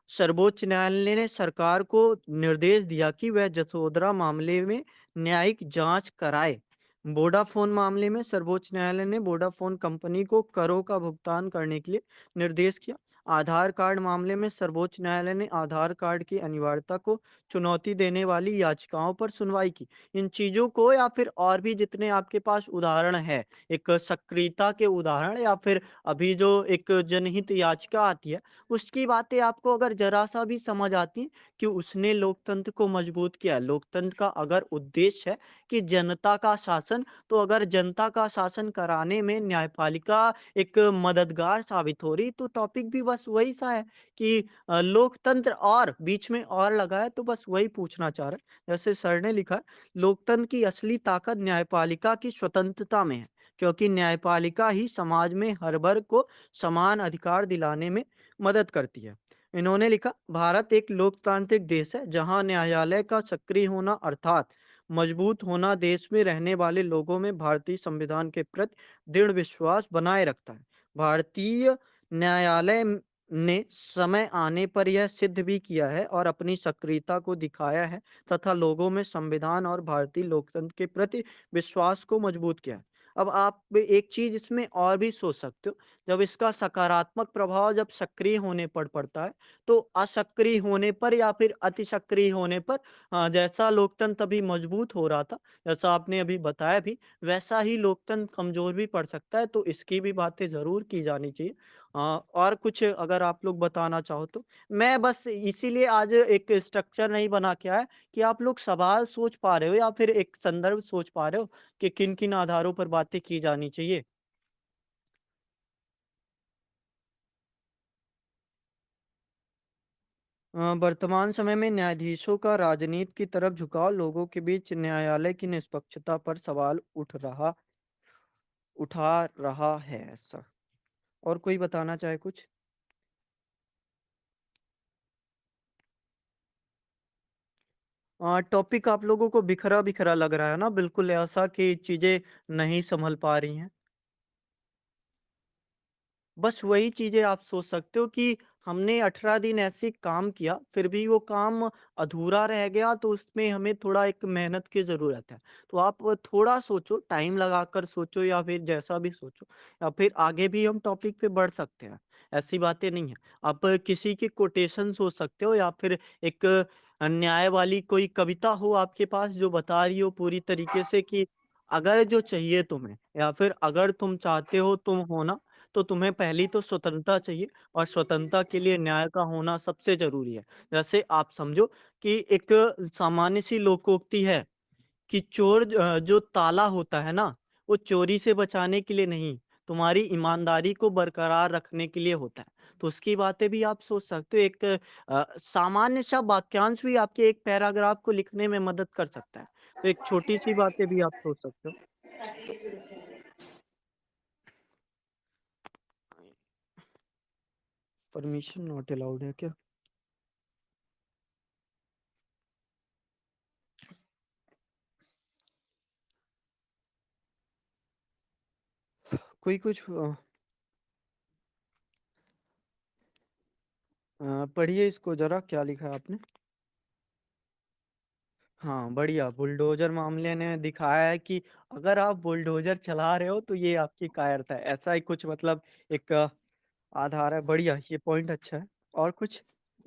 सर्वोच्च न्यायालय ने सरकार को निर्देश दिया कि वह जसोदरा मामले में न्यायिक जांच कराए। वोडाफोन मामले में सर्वोच्च न्यायालय ने वोडाफोन कंपनी को करों का भुगतान करने के लिए निर्देश किया। आधार कार्ड मामले में सर्वोच्च न्यायालय ने आधार कार्ड की अनिवार्यता को चुनौती देने वाली याचिकाओं पर सुनवाई की। इन चीजों को या फिर और भी जितने आपके पास उदाहरण है, एक सक्रियता के उदाहरण या फिर अभी जो एक जनहित याचिका आती है, उसकी बातें आपको अगर ज़रा-सा भी समझ आती हैं कि उसने लोकतंत्र को मजबूत किया है। लोकतंत्र का अगर उद्देश्य है कि जनता का शासन, तो अगर जनता का शासन कराने में न्यायपालिका एक मददगार साबित हो रही, तो टॉपिक भी बस वही सा है कि लोकतंत्र और बीच में और लगा है, तो बस वही पूछना चाह रहे हैं। जैसे सर ने लिखा है, लोकतंत्र की असली ताकत न्यायपालिका की स्वतंत्रता में है, क्योंकि न्यायपालिका ही समाज में हर वर्ग को समान अधिकार दिलाने में मदद करती है। इन्होंने लिखा, भारत एक लोकतांत्रिक देश है जहां न्यायालय का सक्रिय होना अर्थात मजबूत होना देश में रहने वाले लोगों में भारतीय संविधान के प्रति दृढ़ विश्वास बनाए रखता है। भारतीय न्यायालय ने समय आने पर यह सिद्ध भी किया है और अपनी सक्रियता को दिखाया है तथा लोगों में संविधान और भारतीय लोकतंत्र के प्रति विश्वास को मजबूत किया है। अब आप एक चीज इसमें और भी सोच सकते हो, जब इसका सकारात्मक प्रभाव जब सक्रिय होने पर पड़ता है, तो असक्रिय होने पर या फिर अति सक्रिय होने पर जैसा लोकतंत्र अभी मजबूत हो रहा था, जैसा आपने अभी बताया भी, वैसा ही लोकतंत्र कमजोर भी पड़ सकता है, तो इसकी भी बातें जरूर की जानी चाहिए। और कुछ अगर आप लोग बताना चाहो तो मैं बस इसीलिए आज एक स्ट्रक्चर नहीं बना के आया कि आप लोग सवाल सोच पा रहे हो या फिर एक संदर्भ सोच पा रहे हो कि किन किन आधारों पर बातें की जानी चाहिए। वर्तमान समय में न्यायाधीशों का राजनीति की तरफ झुकाव लोगों के बीच न्यायालय की निष्पक्षता पर सवाल उठा रहा है ऐसा। और कोई बताना चाहे कुछ? टॉपिक आप लोगों को बिखरा बिखरा लग रहा है ना, बिल्कुल ऐसा कि चीजें नहीं संभल पा रही हैं। बस वही चीज़ें आप सोच सकते हो कि हमने 18 दिन ऐसे काम किया, फिर भी वो काम अधूरा रह गया, तो उसमें हमें थोड़ा एक मेहनत की ज़रूरत है। तो आप थोड़ा सोचो, टाइम लगाकर सोचो या फिर जैसा भी सोचो, या फिर आगे भी हम टॉपिक पे बढ़ सकते हैं, ऐसी बातें नहीं हैं। आप किसी की कोटेशन सोच सकते हो या फिर एक न्याय वाली कोई कविता हो आपके पास जो बता रही हो पूरी तरीके से कि अगर जो चाहिए तुम्हें या फिर अगर तुम चाहते हो तुम होना, तो तुम्हें पहली तो स्वतंत्रता चाहिए और स्वतंत्रता के लिए न्याय का होना सबसे ज़रूरी है। जैसे आप समझो कि एक सामान्य सी लोकोक्ति है कि चोर जो ताला होता है ना, वो चोरी से बचाने के लिए नहीं, तुम्हारी ईमानदारी को बरकरार रखने के लिए होता है। तो उसकी बातें भी आप सोच सकते हो। एक सामान्य सा वाक्यांश भी आपके एक पैराग्राफ को लिखने में मदद कर सकता है। तो एक छोटी-सी बातें भी आप सोच सकते हो। परमिशन नॉट अलाउड है क्या? कोई कुछ पढ़िए इसको ज़रा, क्या लिखा है आपने? हाँ, बढ़िया। बुलडोज़र मामले ने दिखाया है कि अगर आप बुलडोज़र चला रहे हो तो ये आपकी कायरता है। ऐसा ही कुछ मतलब एक आधार है। बढ़िया, ये पॉइंट अच्छा है। और कुछ?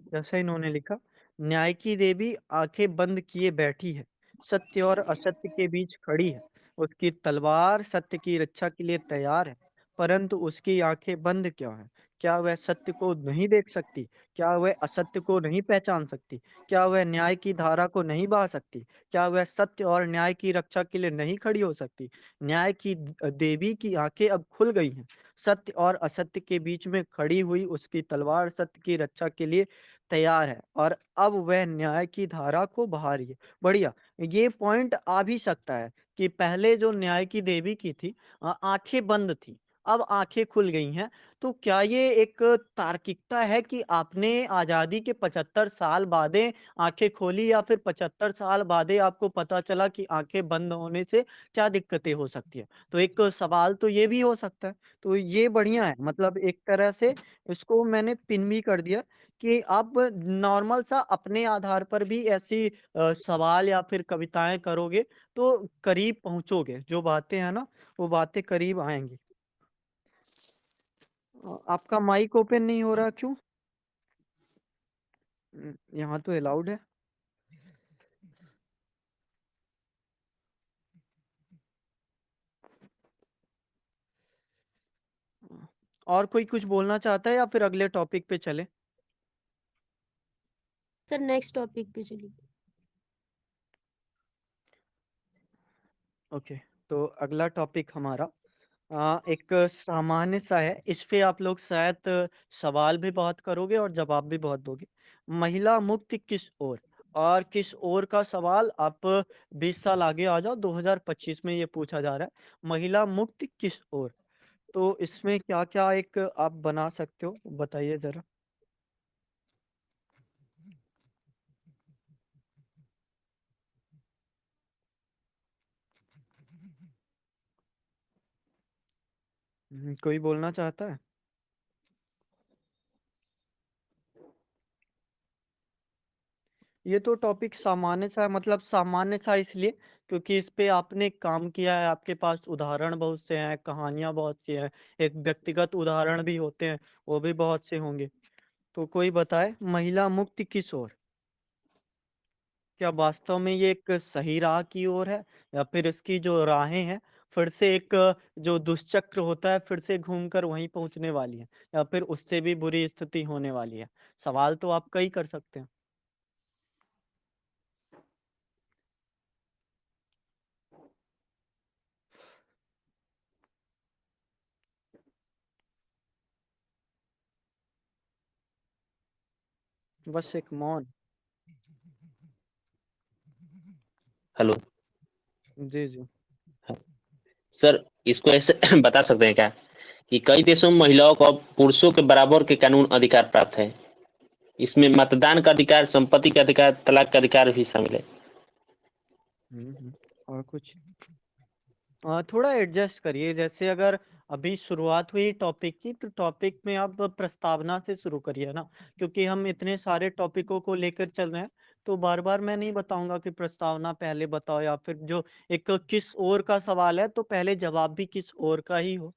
जैसे इन्होंने लिखा, न्याय की देवी आंखें बंद किए बैठी है, सत्य और असत्य के बीच खड़ी है, उसकी तलवार सत्य की रक्षा के लिए तैयार है, परंतु उसकी आंखें बंद क्यों हैं? क्या वह सत्य को नहीं देख सकती? क्या वह असत्य को नहीं पहचान सकती? क्या वह न्याय की धारा को नहीं बहा सकती? क्या वह सत्य और न्याय की रक्षा के लिए नहीं खड़ी हो सकती? न्याय की देवी की आंखें अब खुल गई हैं। सत्य और असत्य के बीच में खड़ी हुई उसकी तलवार सत्य की रक्षा के लिए तैयार है और अब वह न्याय की धारा को बहा रही है। बढ़िया, ये पॉइंट आ भी सकता है कि पहले जो न्याय की देवी की थी आंखें बंद थी, अब आंखें खुल गई हैं। तो क्या ये एक तार्किकता है कि आपने आज़ादी के 75 साल बादें आंखें खोली या फिर 75 साल बादें आपको पता चला कि आंखें बंद होने से क्या दिक्कतें हो सकती है? तो एक सवाल तो ये भी हो सकता है। तो ये बढ़िया है, मतलब एक तरह से इसको मैंने पिन भी कर दिया कि आप नॉर्मल सा अपने आधार पर भी ऐसी सवाल या फिर कविताएँ करोगे तो करीब पहुँचोगे। जो बातें हैं ना, वो बातें करीब आएँगी। आपका माइक ओपन नहीं हो रहा क्यों? यहाँ तो अलाउड है। और कोई कुछ बोलना चाहता है या फिर अगले टॉपिक पे चलें? सर नेक्स्ट टॉपिक पे चलिए। ओके, तो अगला टॉपिक हमारा एक सामान्य सा है। इस पे आप लोग शायद सवाल भी बहुत करोगे और जवाब भी बहुत दोगे। महिला मुक्ति किस ओर? और किस ओर का सवाल आप 20 साल आगे आ जाओ, 2025 में ये पूछा जा रहा है। महिला मुक्ति किस ओर? तो इसमें क्या-क्या एक आप बना सकते हो, बताइए ज़रा? कोई बोलना चाहता है? ये तो टॉपिक सामान्य सा है, मतलब सामान्य सा इसलिए क्योंकि इस पे आपने काम किया है, आपके पास उदाहरण बहुत से हैं, कहानियां बहुत सी हैं, एक व्यक्तिगत उदाहरण भी होते हैं, वो भी बहुत से होंगे। तो कोई बताए महिला मुक्ति किस ओर? क्या वास्तव में ये एक सही राह की ओर है, या फिर इसकी जो राहें हैं फिर से एक जो दुष्चक्र होता है फिर से घूमकर वहीं पहुंचने वाली है, या फिर उससे भी बुरी स्थिति होने वाली है? सवाल तो आप कई कर सकते हैं। बस एक मौन। हेलो। जी जी। सर, इसको ऐसे बता सकते हैं क्या कि कई देशों में महिलाओं को अब पुरुषों के बराबर के कानून अधिकार प्राप्त है। इसमें मतदान का अधिकार, संपत्ति का अधिकार, तलाक का अधिकार भी शामिल है। और कुछ? थोड़ा एडजस्ट करिए, जैसे अगर अभी शुरुआत हुई टॉपिक की तो टॉपिक में आप प्रस्तावना से शुरू करिए ना, क्योंकि हम इतने सारे टॉपिकों को लेकर चल रहे हैं। तो बार बार मैं नहीं बताऊंगा कि प्रस्तावना पहले बताओ, या फिर जो एक किस ओर का सवाल है तो पहले जवाब भी किस ओर का ही हो।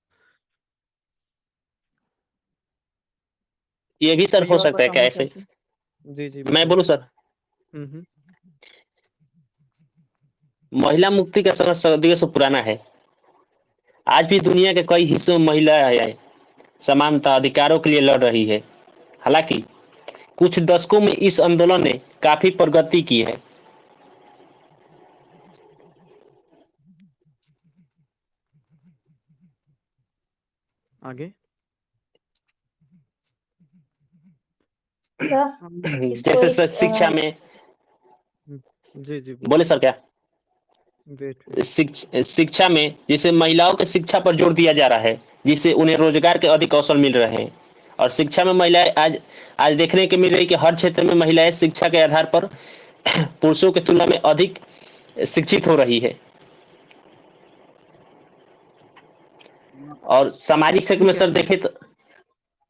ये भी सर कोई हो और सकता है क्या बताना ऐसे? चाहते हैं? जी जी मैं बताइए। बोलूं सर? हम्म। महिला मुक्ति का समय सदियों से पुराना है। आज भी दुनिया के कई हिस्सों में महिलाएं समानता अधिकारों के लिए लड़ रही है। हालांकि कुछ दशकों में इस आंदोलन ने काफी प्रगति की है। आगे। सर हम। इसको जैसे एक शिक्षा में। जी जी बोले बोलिए। सर क्या? वेट। शिक्षा में जैसे महिलाओं की शिक्षा पर जोर दिया जा रहा है, जिससे उन्हें रोजगार के अधिक अवसर मिल रहे हैं। और शिक्षा में महिलाएं आज आज देखने को मिल रही कि हर क्षेत्र में महिलाएं शिक्षा के आधार पर पुरुषों की तुलना में अधिक शिक्षित हो रही है। और सामाजिक क्षेत्र में ठीक है। सर देखें तो।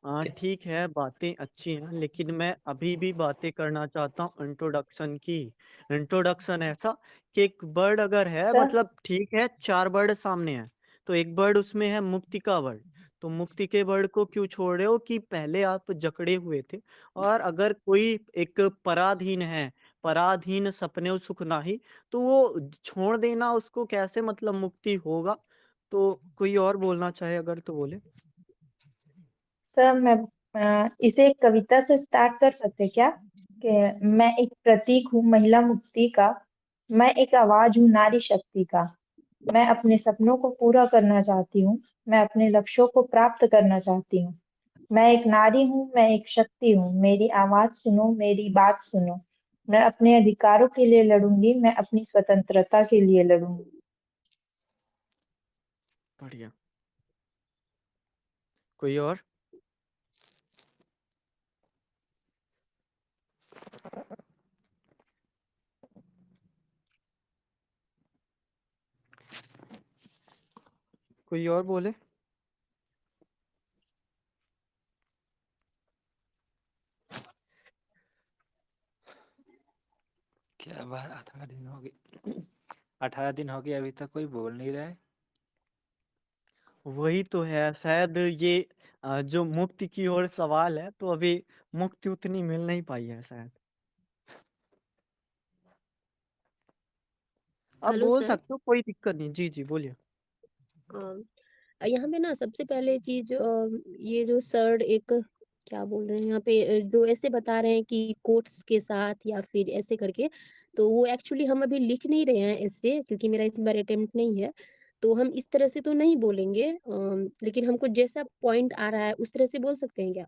हाँ ठीक है, बातें अच्छी हैं, लेकिन मैं अभी भी बातें करना चाहता हूँ इंट्रोडक्शन की। इंट्रोडक्शन ऐसा कि एक वर्ड अगर है, सर मतलब ठीक है, चार वर्ड सामने है, तो एक वर्ड उसमें है मुक्ति का वर्ड। तो मुक्ति के वर्ड को क्यों छोड़ रहे हो कि पहले आप जकड़े हुए थे। और अगर कोई एक पराधीन है, पराधीन सपने सुख नाही, तो वो छोड़ देना उसको कैसे मतलब मुक्ति होगा? तो कोई और बोलना चाहे अगर तो बोले। सर मैं इसे एक कविता से स्टार्ट कर सकते क्या? कि मैं एक प्रतीक हूँ महिला मुक्ति का, मैं एक आवाज हूँ नारी शक्ति का, मैं अपने सपनों को पूरा करना चाहती हूँ, मैं अपने लक्ष्यों को प्राप्त करना चाहती हूँ। मैं एक नारी हूँ, मैं एक शक्ति हूँ, मेरी आवाज सुनो, मेरी बात सुनो। मैं अपने अधिकारों के लिए लड़ूंगी, मैं अपनी स्वतंत्रता के लिए लड़ूंगी। बढ़िया। कोई और? कोई और बोले। क्या बात, 18 दिन हो गए? 18 दिन हो गए, अभी तक कोई बोल नहीं रहा है। वही तो है शायद ये जो मुक्ति की ओर सवाल है, तो अभी मुक्ति उतनी मिल नहीं पाई है शायद। आप हेलो बोल सर। सकते हो, कोई दिक्कत नहीं। जी जी बोलिए। यहाँ पे ना सबसे पहले चीज ये जो सर एक क्या बोल रहे हैं यहाँ पे, जो ऐसे बता रहे हैं कि कोट्स के साथ या फिर ऐसे करके, तो वो एक्चुअली हम अभी लिख नहीं रहे हैं ऐसे, क्योंकि मेरा इस बार अटेम्प्ट नहीं है। तो हम इस तरह से तो नहीं बोलेंगे, लेकिन हमको जैसा पॉइंट आ रहा है उस तरह से बोल सकते हैं क्या?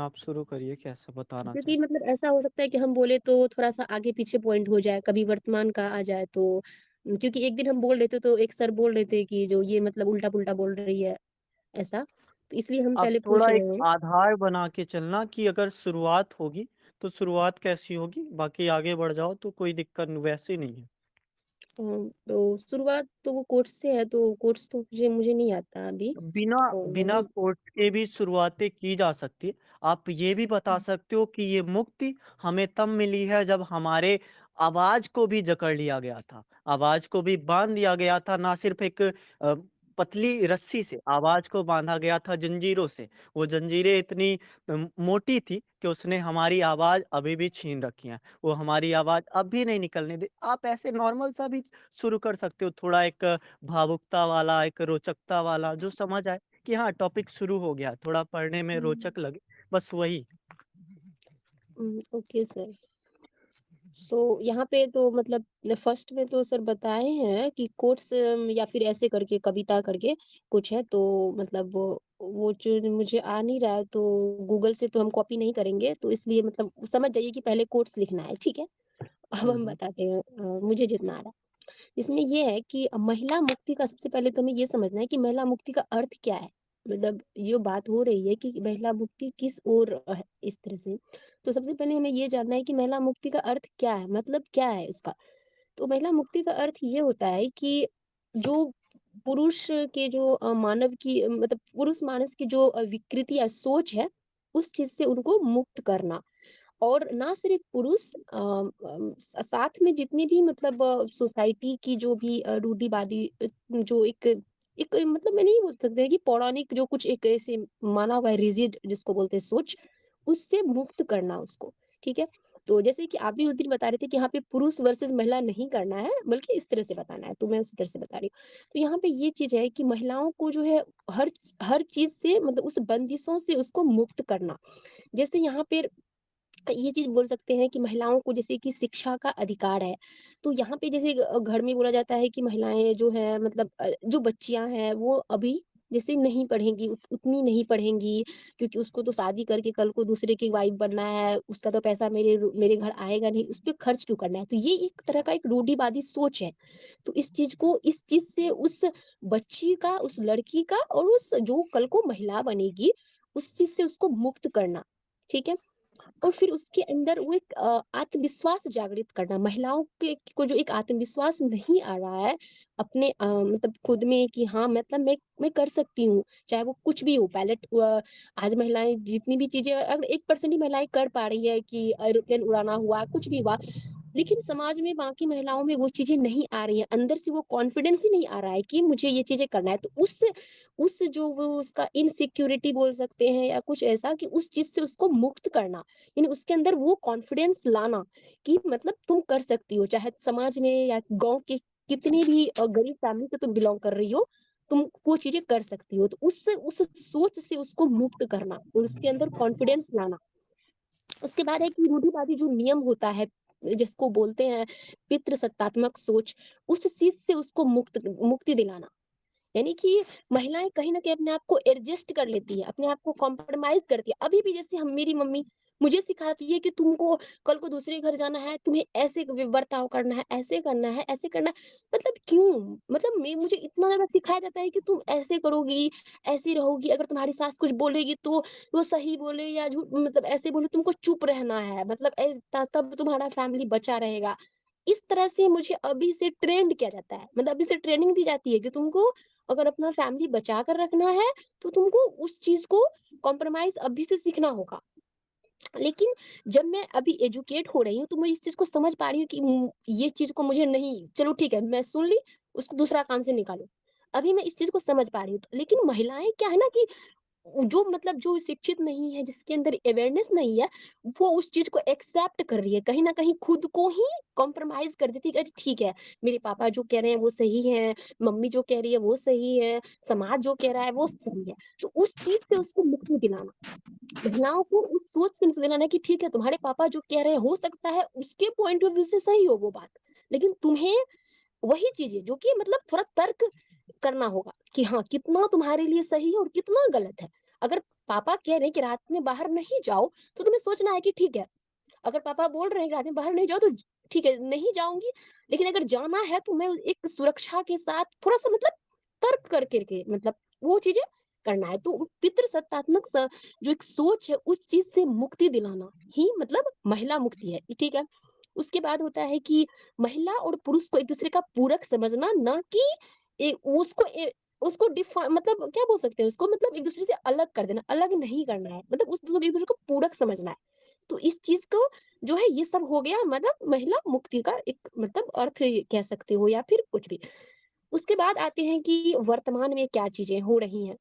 आप शुरू करिए, कैसे बताना क्योंकि चाहते मतलब ऐसा हो सकता है कि हम बोले तो थोड़ा सा आगे पीछे पॉइंट हो जाए, कभी वर्तमान का आ जाए तो। क्योंकि एक दिन हम बोल रहे थे तो एक सर बोल रहे थे कि जो ये मतलब उल्टा पुल्टा बोल रही है, ऐसा। तो इसलिए हम आप पहले पूछ थोड़ा रहे एक हैं। आधार बना के चलना कि अगर शुरुआत होगी तो शुरुआत कैसी होगी, बाकी आगे बढ़ जाओ तो कोई दिक्कत वैसे नहीं है। तो शुरुआत तो वो कोर्स से है, तो कोर्स तो मुझे नहीं आता अभी। बिना तो बिना मैंने कोर्स के भी शुरुआतें की जा सकती है। आप ये भी बता सकते हो कि ये मुक्ति हमें तब मिली है जब हमारे आवाज़ को भी जकड़ लिया गया था। आवाज़ को भी बाँध दिया गया था, ना सिर्फ़ एक पतली रस्सी से, आवाज़ को बाँधा गया था जंजीरों से। वो जंजीरें इतनी मोटी थी कि उसने हमारी आवाज़ अभी भी छीन रखी है। वो हमारी आवाज़ अब भी नहीं निकलने दे। आप ऐसे नॉर्मल सा भी शुरू कर सकते हो, थोड़ा एक भावुकता वाला, एक रोचकता वाला, जो समझ आए कि हाँ, टॉपिक शुरू हो गया, थोड़ा पढ़ने में रोचक लगे, बस वही। Okay sir. सो यहाँ पे तो मतलब फर्स्ट में तो सर बताए हैं कि कोट्स या फिर ऐसे करके कविता करके कुछ है, तो मतलब वो जो मुझे आ नहीं रहा है, तो गूगल से तो हम कॉपी नहीं करेंगे, तो इसलिए मतलब समझ जाइए कि पहले कोट्स लिखना है, ठीक है? अब हुँ, हम हुँ। बताते हैं, मुझे जितना आ रहा है। इसमें ये है कि महिला मुक्ति का सबसे पहले तो हमें ये समझना है कि महिला मुक्ति का अर्थ क्या है? मतलब जो बात हो रही है कि महिला मुक्ति किस ओर है, इस तरह से। तो सबसे पहले हमें ये जानना है कि महिला मुक्ति का अर्थ क्या है? मतलब क्या है उसका? तो महिला मुक्ति का अर्थ ये होता है कि जो पुरुष के जो मानव की मतलब पुरुष मानस की जो विकृति या सोच है, उस चीज़ से उनको मुक्त करना। और ना सिर्फ पुरुष साथ में जितनी भी मतलब सोसाइटी की जो भी रूढ़िवादी जो एक मतलब मैं नहीं बोल सकते कि पौराणिक जो कुछ एक ऐसे माना हुआ है रिजिड जिसको बोलते हैं सोच, उससे मुक्त करना उसको, ठीक है? तो जैसे कि आप भी उस दिन बता रहे थे कि यहाँ पे पुरुष वर्सेस महिला नहीं करना है, बल्कि इस तरह से बताना है, तो मैं उसी तरह से बता रही हूँ। तो यहाँ पे ये चीज़ है कि महिलाओं को जो है हर हर चीज़ से मतलब उस बंदिशों से उसको मुक्त करना। जैसे यहाँ पे ये चीज़ बोल सकते हैं कि महिलाओं को जैसे कि शिक्षा का अधिकार है। तो यहाँ पे जैसे घर में बोला जाता है कि महिलाएँ जो हैं मतलब जो बच्चियाँ हैं वो अभी जैसे नहीं पढ़ेंगी, उतनी नहीं पढ़ेंगी, क्योंकि उसको तो शादी करके कल को दूसरे की वाइफ़ बनना है, उसका तो पैसा मेरे घर आएगा नहीं, उस पे खर्च क्यों करना है? तो ये एक तरह का एक रूढ़िवादी सोच है। तो इस चीज़ से उस बच्ची का, उस लड़की का और उस जो कल को महिला बनेगी, उस चीज़ से उसको मुक्त करना, ठीक है? और फिर उसके अंदर वो एक आत्मविश्वास जागृत करना, महिलाओं के को जो एक आत्मविश्वास नहीं आ रहा है अपने मतलब खुद में कि हाँ मतलब मैं कर सकती हूँ, चाहे वो कुछ भी हो आज महिलाएँ जितनी भी चीज़ें अगर 1% ही महिलाएँ कर पा रही है कि एरोप्लेन उड़ाना हुआ, कुछ भी हुआ, लेकिन समाज में बाकी महिलाओं में वो चीज़ें नहीं आ रही हैं, अंदर से वो कॉन्फिडेंस ही नहीं आ रहा है कि मुझे ये चीज़ें करना है। तो उस जो वो उसका इनसिक्योरिटी बोल सकते हैं या कुछ ऐसा कि उस चीज़ से उसको मुक्त करना। यानी उसके अंदर वो कॉन्फिडेंस लाना कि मतलब तुम कर सकती हो, चाहे समाज में या गाँव के कितनी भी गरीब फैमिली से तुम बिलॉन्ग कर रही हो, तुम वो चीज़ें कर सकती हो। तो उस सोच से उसको मुक्त करना और उसके अंदर कॉन्फिडेंस लाना। उसके बाद है कि रूढ़िवादी जो नियम होता है, जिसको बोलते हैं पितृसत्तात्मक सोच, उस चीज़ से उसको मुक्ति दिलाना। यानी कि महिलाएँ कहीं न कहीं अपने आप को एडजस्ट कर लेती है, अपने आप को कॉम्प्रोमाइज़ करती है। अभी भी जैसे हम मेरी मम्मी मुझे सिखाती है कि तुमको कल को दूसरे घर जाना है, तुम्हें ऐसे बर्ताव करना है, ऐसे करना है, ऐसे करना है। मतलब क्यों? मतलब मैं मुझे इतना ज़्यादा सिखाया जाता है कि तुम ऐसे करोगी, ऐसी रहोगी, अगर तुम्हारी सास कुछ बोलेगी तो वो सही बोले या झूठ मतलब ऐसे बोले तुमको चुप रहना है, मतलब तब तुम्हारा फैमिली बचा रहेगा। इस तरह से मुझे अभी से ट्रेंड किया जाता है, मतलब अभी से ट्रेनिंग दी जाती है कि तुमको अगर अपना फैमिली बचा कर रखना है, तो तुमको उस चीज़ को कॉम्प्रोमाइज़ अभी से सीखना होगा। लेकिन जब मैं अभी एजुकेट हो रही हूँ, तो मैं इस चीज़ को समझ पा रही हूँ कि ये चीज़ को मुझे नहीं चलो ठीक है, मैं सुन ली, उसको दूसरा कान से निकालो। अभी मैं इस चीज़ को समझ पा रही हूँ। लेकिन महिलाएँ क्या है ना कि जो मतलब जो शिक्षित नहीं है, जिसके अंदर अवेयरनेस नहीं है, वो उस चीज़ को एक्सेप्ट कर रही है। कहीं न कहीं खुद को ही कॉम्प्रोमाइज़ कर देती है कि अरे ठीक है, मेरे पापा जो कह रहे हैं वो सही है, मम्मी जो कह रही है वो सही है, समाज जो कह रहा है वो सही है। तो उस चीज़ से उसको मुक्ति दिलाना। महिलाओं को उस सोच से मुक्ति दिलाना कि ठीक है, तुम्हारे पापा जो कह रहे हैं हो सकता है उसके पॉइंट ऑफ व्यू से सही हो वो बात। लेकिन तुम्हें वही चीज़ें जो कि मतलब थोड़ा तर्क करना होगा कि हाँ, कितना तुम्हारे लिए सही है और कितना गलत है। अगर पापा कह रहे हैं कि रात में बाहर नहीं जाओ, तो तुम्हें सोचना है कि ठीक है, अगर पापा बोल रहे हैं कि रात में बाहर नहीं जाओ तो ठीक है, नहीं जाऊँगी, लेकिन अगर जाना है तो मैं एक सुरक्षा के साथ थोड़ा-सा मतलब तर्क कर कर के मतलब वो चीज़ें करना है। तो पितृसत्तात्मक जो एक सोच है, उस चीज़ से मुक्ति दिलाना ही मतलब महिला मुक्ति है, ठीक है? उसके बाद होता है कि महिला और पुरुष को एक-दूसरे का पूरक समझना, ना कि उसको मतलब क्या बोल सकते हैं उसको, मतलब एक-दूसरे से अलग कर देना, अलग नहीं करना है। मतलब एक-दूसरे को पूरक समझना है। तो इस चीज़ को जो है ये सब हो गया, मतलब महिला मुक्ति का एक मतलब अर्थ ये कह सकते हो या फिर कुछ भी। उसके बाद आते हैं कि वर्तमान में क्या चीज़ें हो रही हैं।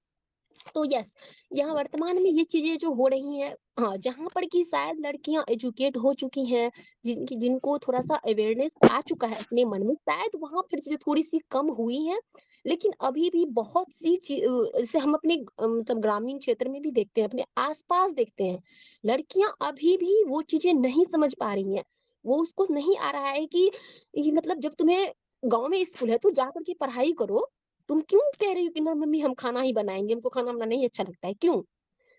तो यस, यहाँ वर्तमान में ये चीज़ें जो हो रही हैं, हाँ, जहाँ पर कि शायद लड़कियाँ एजुकेट हो चुकी हैं, जिनको थोड़ा-सा अवेयरनेस आ चुका है अपने मन में, शायद वहाँ पर चीज़ें थोड़ी-सी कम हुई हैं। लेकिन अभी भी बहुत सी जैसे हम अपने मतलब ग्रामीण क्षेत्र में भी देखते हैं, अपने आस-पास देखते हैं, लड़कियाँ अभी भी वो चीज़ें नहीं समझ पा रही हैं। वो उसको नहीं आ रहा है कि ये मतलब जब तुम्हें गाँव में स्कूल है, तो जा कर के पढ़ाई करो। तुम क्यों कह रही हो कि ना मम्मी हम खाना ही बनाएँगे, हमको खाना बनाना नहीं अच्छा लगता है, क्यों?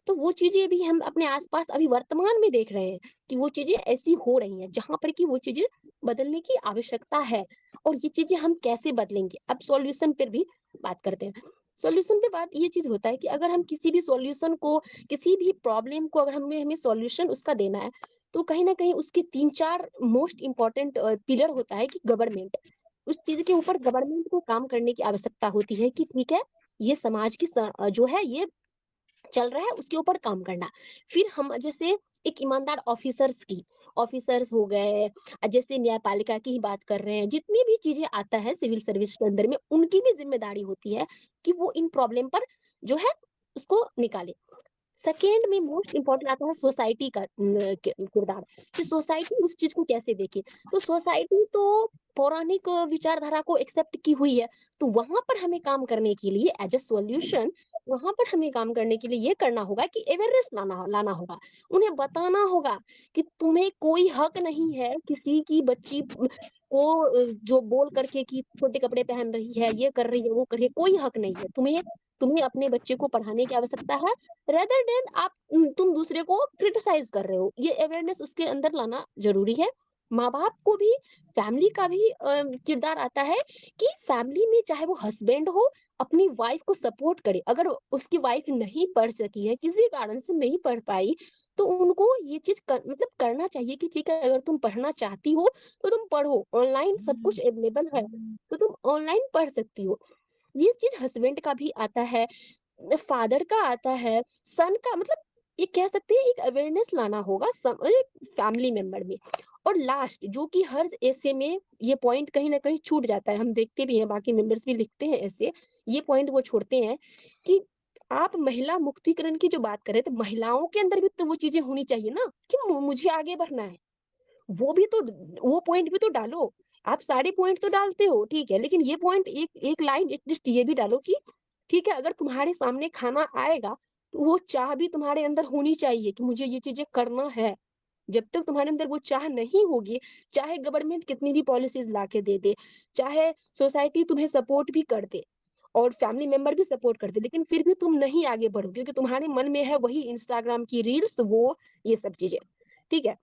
तो वो चीज़ें भी हम अपने आस-पास अभी वर्तमान में देख रहे हैं कि वो चीज़ें ऐसी हो रही हैं, जहाँ पर कि वो चीज़ें बदलने की आवश्यकता है। और ये चीज़ें हम कैसे बदलेंगे? अब सॉल्यूशन पर भी बात करते हैं। सॉल्यूशन पे बात ये चीज़ होता है कि अगर हम किसी भी सॉल्यूशन को, किसी भी प्रॉब्लम को अगर हमें हमें सॉल्यूशन उसका देना है, तो कहीं न कहीं उसके 3-4 मोस्ट इम्पोर्टेंट पिलर होता है कि गवर्नमेंट। उस चीज़ के ऊपर गवर्नमेंट को काम करने की आवश्यकता होती है कि ठीक है, ये समाज की जो है ये चल रहा है, उसके ऊपर काम करना। फिर हम जैसे एक ईमानदार ऑफिसर्स हो गए, जैसे न्यायपालिका की ही बात कर रहे हैं, जितनी भी चीज़ें आता है सिविल सर्विस के अंदर में, उनकी भी ज़िम्मेदारी होती है कि वो इन प्रॉब्लम पर जो है उसको निकालें। सेकंड में मोस्ट इम्पोर्टेंट आता है सोसाइटी का किरदार, कि सोसाइटी उस चीज़ को कैसे देखे। तो सोसाइटी तो पौराणिक विचारधारा को एक्सेप्ट की हुई है, तो वहाँ पर हमें काम करने के लिए एज़ अ सॉल्यूशन, वहाँ पर हमें काम करने के लिए ये करना होगा कि अवेयरनेस लाना होगा। उन्हें बताना होगा कि तुम्हें कोई हक नहीं है किसी की बच्ची को जो बोल करके कि छोटे कपड़े पहन रही है, ये कर रही है, वो कर रही है, कोई हक नहीं है। तुम्हें तुम्हें अपने बच्चे को पढ़ाने की आवश्यकता है, रेदर देन आप तुम दूसरे को क्रिटिसाइज कर रहे हो। ये अवेयरनेस उसके अंदर लाना ज़रूरी है। माँ-बाप को भी, फैमिली का भी किरदार आता है कि फैमिली में चाहे वो हस्बैंड हो, अपनी वाइफ को सपोर्ट करे। अगर उसकी वाइफ नहीं पढ़ सकी है, किसी कारण से नहीं पढ़ पाई, तो उनको ये चीज़ मतलब करना चाहिए कि ठीक है, अगर तुम पढ़ना चाहती हो, तो तुम पढ़ो। ऑनलाइन सब कुछ अवेलेबल है, तो तुम ऑनलाइन पढ़ सकती हो। ये चीज़ हस्बैंड का भी आता है, फादर का आता है, सन का, मतलब ये कह सकते हैं एक अवेयरनेस लाना होगा एक फैमिली मेंबर में। और लास्ट जो कि हर ऐसे में ये पॉइंट कहीं न कहीं छूट जाता है, हम देखते भी हैं, बाकी मेंबर्स भी लिखते हैं ऐसे, ये पॉइंट वो छोड़ते हैं कि आप महिला मुक्तिकरण की जो बात कर रहे थे, महिलाओं के अंदर भी तो वो चीज़ें होनी चाहिए ना कि मुझे आगे बढ़ना है। वो भी तो वो पॉइंट भी तो डालो। आप सारे पॉइंट तो डालते हो, ठीक है, लेकिन ये पॉइंट एक एक लाइन एटलीस्ट ये भी डालो कि ठीक है, अगर तुम्हारे सामने खाना आएगा, तो वो चाह भी तुम्हारे अंदर होनी चाहिए कि मुझे ये चीज़ें करना है। जब तक तुम्हारे अंदर वो चाह नहीं होगी, चाहे गवर्नमेंट कितनी भी पॉलिसीज़ ला के दे दे, चाहे सोसाइटी तुम्हें सपोर्ट भी कर दे और फैमिली मेंबर भी सपोर्ट कर दे, लेकिन फिर भी तुम नहीं आगे बढ़ोगे क्योंकि तुम्हारे मन में है वही इंस्टाग्राम की रील्स, वो ये सब चीज़ें। ठीक है?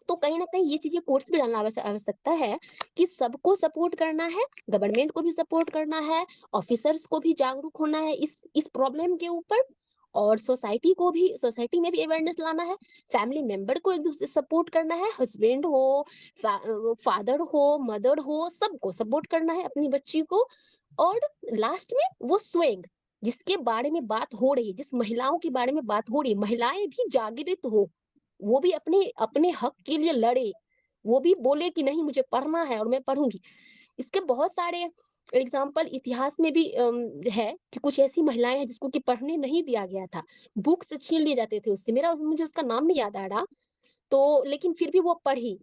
तो कहीं न कहीं ये चीज़ें कोर्स में डालना आवश्यकता है कि सबको सपोर्ट करना है, गवर्नमेंट को भी सपोर्ट करना है, ऑफिसर्स को भी जागरूक होना है इस प्रॉब्लम के ऊपर, और सोसाइटी में भी अवेयरनेस लाना है, फैमिली मेंबर को एक-दूसरे सपोर्ट करना है, हस्बैंड हो, फादर हो, मदर हो, सबको सपोर्ट करना है अपनी बच्ची को। और लास्ट में वो स्वयं जिसके बारे में बात हो रही है, जिस महिलाओं के बारे में बात हो रही है, महिलाएँ भी जागृत हो। वो भी अपने अपने हक के लिए लड़े, वो भी बोले कि नहीं मुझे पढ़ना है और मैं पढ़ूँगी। इसके बहुत सारे एग्ज़ाम्पल इतिहास में भी है कि कुछ ऐसी महिलाएँ हैं जिसको कि पढ़ने नहीं दिया गया था। बुक्स छीन लिए जाते थे उससे, मुझे उसका नाम नहीं याद आ रहा, तो लेकिन फिर भी वो पढ़ी।